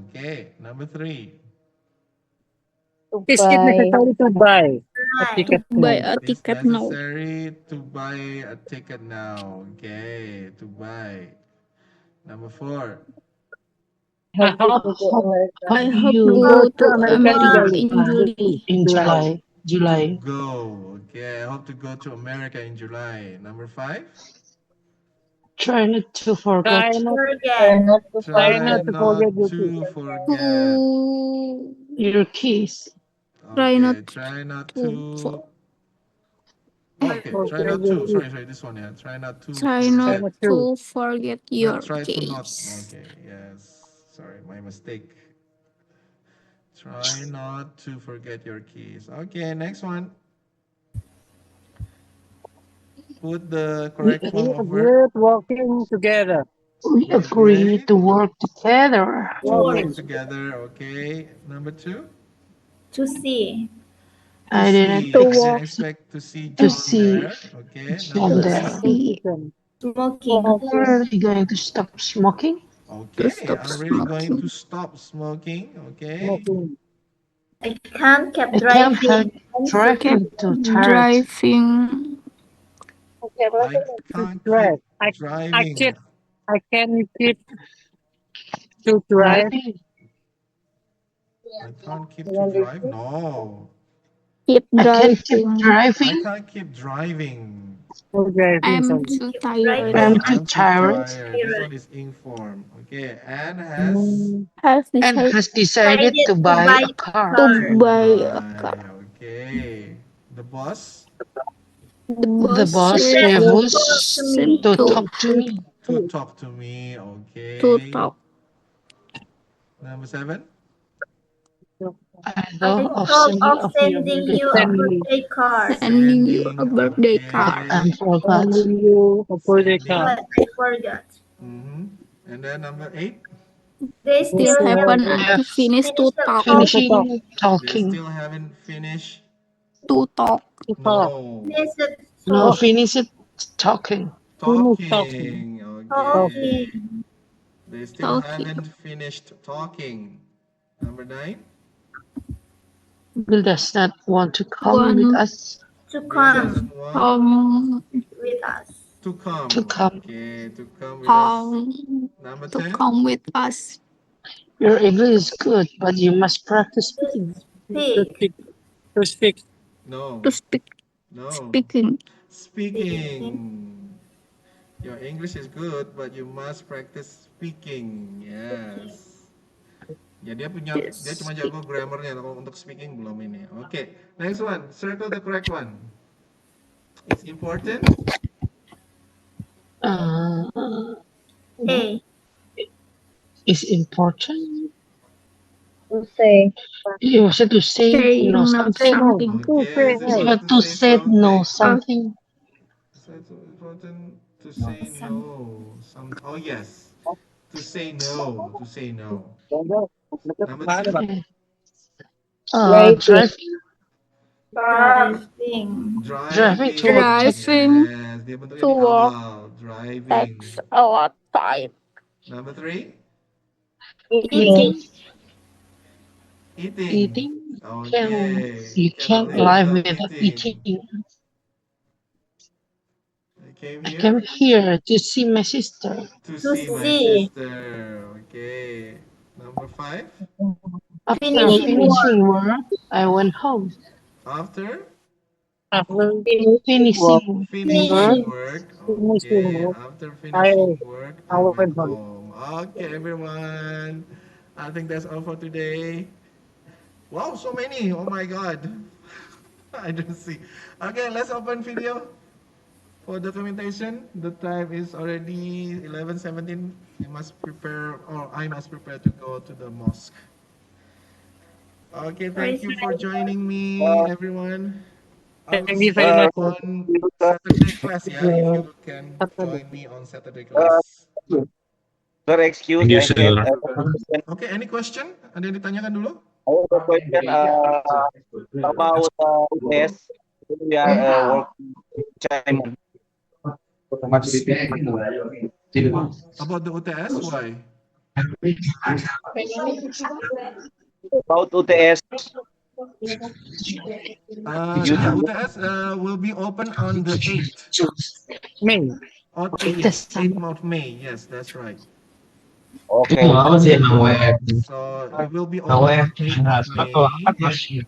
Okay, number 3. Is it necessary to buy a ticket? Buy a It's ticket now. necessary to buy a ticket now. Okay, to buy. Number 4. I hope to go to America. I hope to go to America in July. July. Go. Okay, I hope to go to America in July. Number 5. Try not to forget. Try not Forget. Try not to forget your to forget. Your keys. Try not Try not to to. Okay, try not to. Sorry, this one. Yeah, try not to. Try not to forget your Try to not. keys. Okay, yes. Sorry, my mistake. Try not to forget your keys. Okay, next one. Put the correct form of verb. Good walking together. We agree to work together. Work together. Okay. Number 2. To see. I didn't expect to see to John see there. Okay. John Number there. 7. Smoking. Are you going to stop smoking? Okay. Stop I'm really going smoking. to stop smoking. Okay. Smoking. I can't keep I can't driving. driving too tired. Driving. I can't Drive. keep driving. I can keep to drive. Driving. I can't keep to drive. No. Keep I can't keep driving. I driving. can't keep driving. Oh, driving. I'm Sorry. too tired. I'm I'm too too tired. tired. This one is inform. Okay. And has Have And decided has decided to buy a car. to to buy a buy. car. Okay. The boss The The boss refused refused to to talk to me. to talk to me. to Okay. talk. Number 7. I I thought of thought sending of of your sending birthday you a card, birthday card, Sending you a birthday Okay. but card. I forgot. Sending you a birthday Sending. card. but I forgot. And then number 8. They Still still haven't Have finished to finished the talk. finishing They talking. still haven't finished. To talk. No. finished the No, talk. finish it talking. Talking. Okay. Talking. They still Talking. haven't finished talking. Number 9. Bill does not want to come with Want us. To Bill come doesn't want with us. to come. To come. Okay, to come with us. Number to 10. come with us. Your English is good, but you must practice speaking. Speak. To speak. No. To speak. No. Speaking. Speaking. Your English is good, but you must practice speaking. Yes. Ya dia cuma jago grammarnya, kalau untuk speaking belum ini. Okay, next one. Circle the correct one. It's important. A. Is important. To say. You said to say Say no not something. something. Okay, is it But to say no something. Is it important to say no? Oh yes. To say no. To say no. Number 2. Driving. Driving. Driving. to work. Driving Yes, dia bentuknya to di work awal. Driving. takes a lot time. Number 3. Eating. Eating. Eating. Okay. You can't live without eating. eating. I I came here to see my sister. To see my sister. Okay. Number 5. After Finishing finishing work, I went home. After Finishing work. Okay. After finishing work, I went home. Okay, everyone. I think that's all for today. Wow, so many. Oh my God. I don't see. Okay, let's open video for documentation. The time is already 11:17. I must prepare to go to the mosque. Okay, thank you for joining me, everyone. I will Thank see you very much. you on Saturday class, yeah, if you can join me on Saturday class. Sir, excuse, Thank you, I sir. have a question. Okay, any question? Ada yang ditanyakan dulu? I have a question about UTS. We are working China. About the UTS, why? About UTS. Yeah, UTS will be open on the 8th. May. Yes, 8th of May. Yes, that's right. Okay. So it will be open on 8th of May.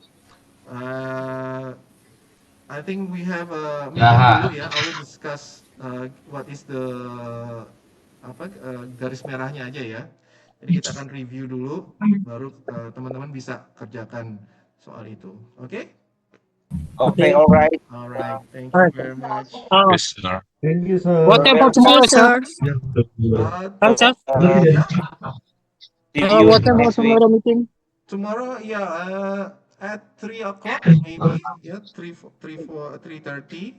I think we have a meeting dulu ya. I will discuss what is the garis merahnya aja ya. Jadi kita akan review dulu, baru teman-teman bisa kerjakan soal itu. Oke? Okay, all right. All right. Thank you very much. Yes, sir. Thank you, sir. What time for tomorrow, sir? Sir, see you What time for next week. tomorrow meeting? Tomorrow, yeah, at 3 o'clock maybe, ya, 3:30.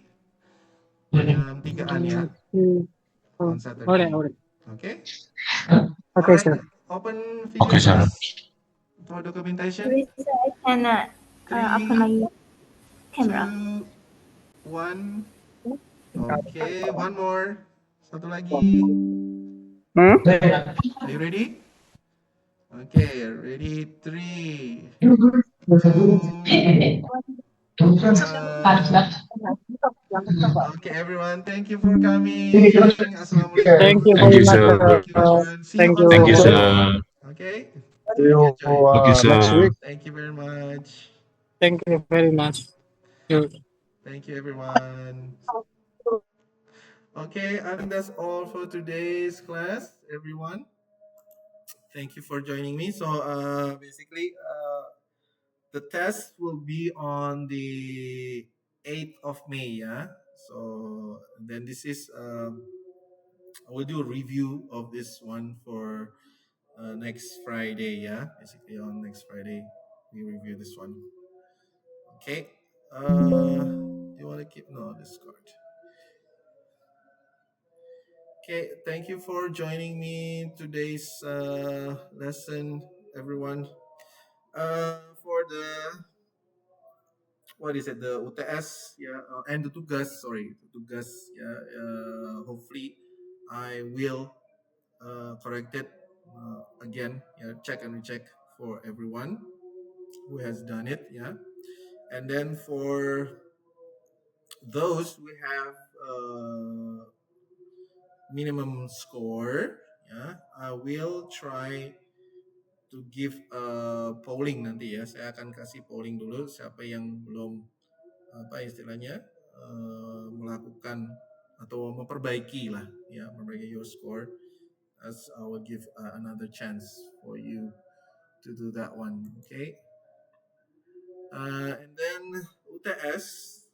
Jam 3-an ya, on Saturday. Alright. Okay? Okay, Alright, sir. open video Okay, sir. for documentation. Lisa, I can open my camera. 2, 1. Okay, one more. Satu lagi. Are you ready? Okay, ready? 3, Okay, everyone. Thank you for coming. Thank you Assalamualaikum. very Thank you, much. sir. Thank you, everyone. See you Thank on you. Thank you, Sunday. sir. Okay. See you Enjoy. Okay, next sir. week. Thank you very much. Thank you very much. You. Thank you, everyone. Okay, I think that's all for today's class, everyone. Thank you for joining me. So, basically, the test will be on the 8th of May. Yeah. So then this is I will do a review of this one for next Friday. Yeah, basically on next Friday we review this one. Okay. You want to keep no Discord? Okay. Thank you for joining me in today's lesson, everyone. For the what is it, the UTS, yeah, and the tugas, yeah, hopefully I will correct it again, yeah, check and recheck for everyone who has done it, yeah. And then for those who have minimum score, yeah, I will try to give a polling nanti ya. Saya akan kasih polling dulu siapa yang belum apa istilahnya melakukan atau memperbaiki lah ya, memperbaiki your score, as I will give another chance for you to do that one. Okay. And then UTS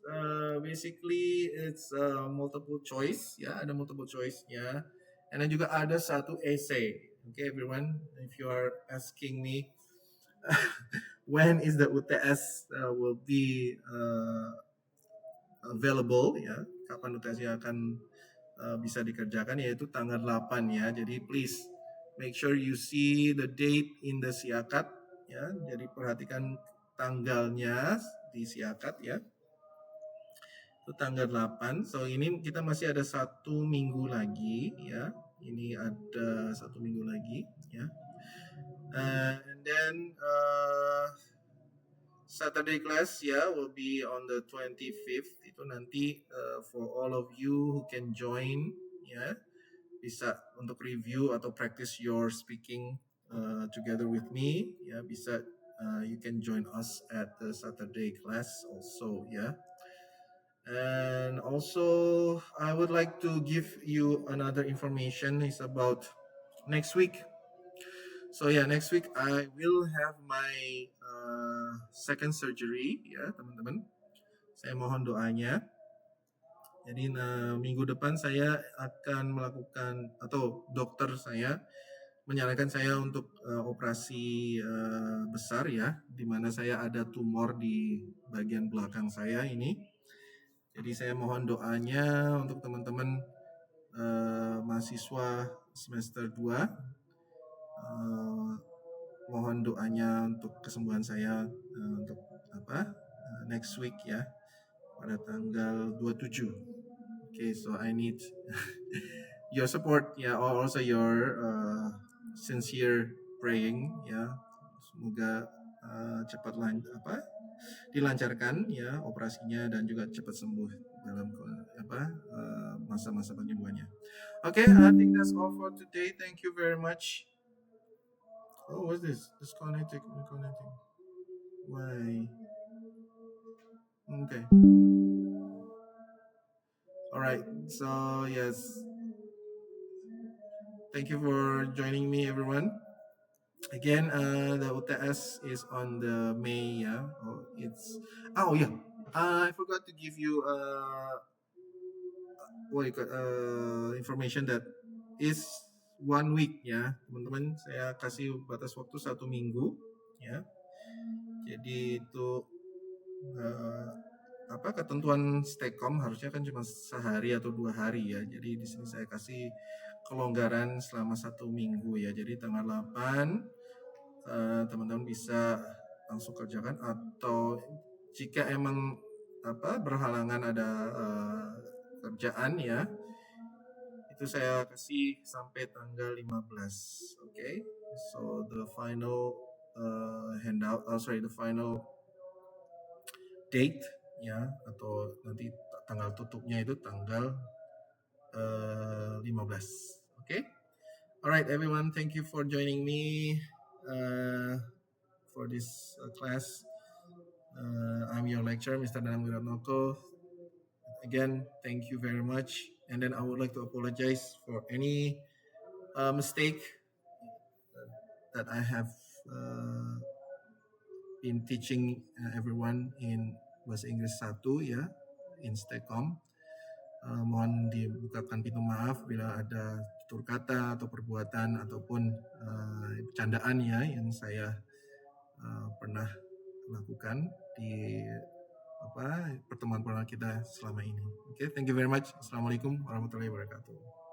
basically it's multiple choice ya, ada multiple choice ya. And then juga ada satu essay. Okay, everyone, if you are asking me when is the UTS will be available ya, kapan UTS-nya akan bisa dikerjakan, yaitu tanggal 8 ya. Jadi please make sure you see the date in the siakat ya. Jadi perhatikan tanggalnya di siakat ya. Itu tanggal 8. So ini kita masih ada 1 minggu lagi ya. Ini ada 1 minggu lagi ya. And then Saturday class will be on the 25th. Itu nanti for all of you who can join bisa untuk review atau practice your speaking together with me bisa you can join us at the Saturday class also And also I would like to give you another information is about next week. So next week I will have my second surgery teman-teman. Saya mohon doanya. Jadi minggu depan saya akan melakukan atau dokter saya menyarankan saya untuk operasi besar di mana saya ada tumor di bagian belakang saya ini. Jadi saya mohon doanya untuk teman-teman mahasiswa semester 2. Mohon doanya untuk kesembuhan saya untuk next week pada tanggal 27. Okay, so I need your support or also your sincere praying semoga cepat dilancarkan operasinya dan juga cepat sembuh dalam masa-masa penyembuhannya. Okay, I think that's all for today. Thank you very much. Oh, what's this? Disconnecting. Why? Okay. All right. So yes. Thank you for joining me, everyone. Again, the UTS is on the May. I forgot to give you information that is 1 week teman-teman. Saya kasih batas waktu 1 minggu Jadi itu ketentuan Stekom harusnya kan cuma sehari atau 2 hari Jadi di sini saya kasih kelonggaran selama 1 minggu Jadi tanggal 8 teman-teman bisa langsung kerjakan, atau jika emang berhalangan ada kerjaan itu saya kasih sampai tanggal 15. Okay, so the final the final date ya, atau nanti tanggal tutupnya itu tanggal 15. Okay. Alright everyone, thank you for joining me for this class. I'm your lecturer, Mr. Danang Wiratnoko. Again, thank you very much. And then I would like to apologize for any mistake that I have been teaching everyone in Bahasa Inggris 1 ya, in Stekom. Mohon dibukakan pintu maaf bila ada tutur kata atau perbuatan ataupun bercandaan ya yang saya pernah lakukan di pertemuan kita selama ini. Okay, thank you very much. Assalamualaikum warahmatullahi wabarakatuh.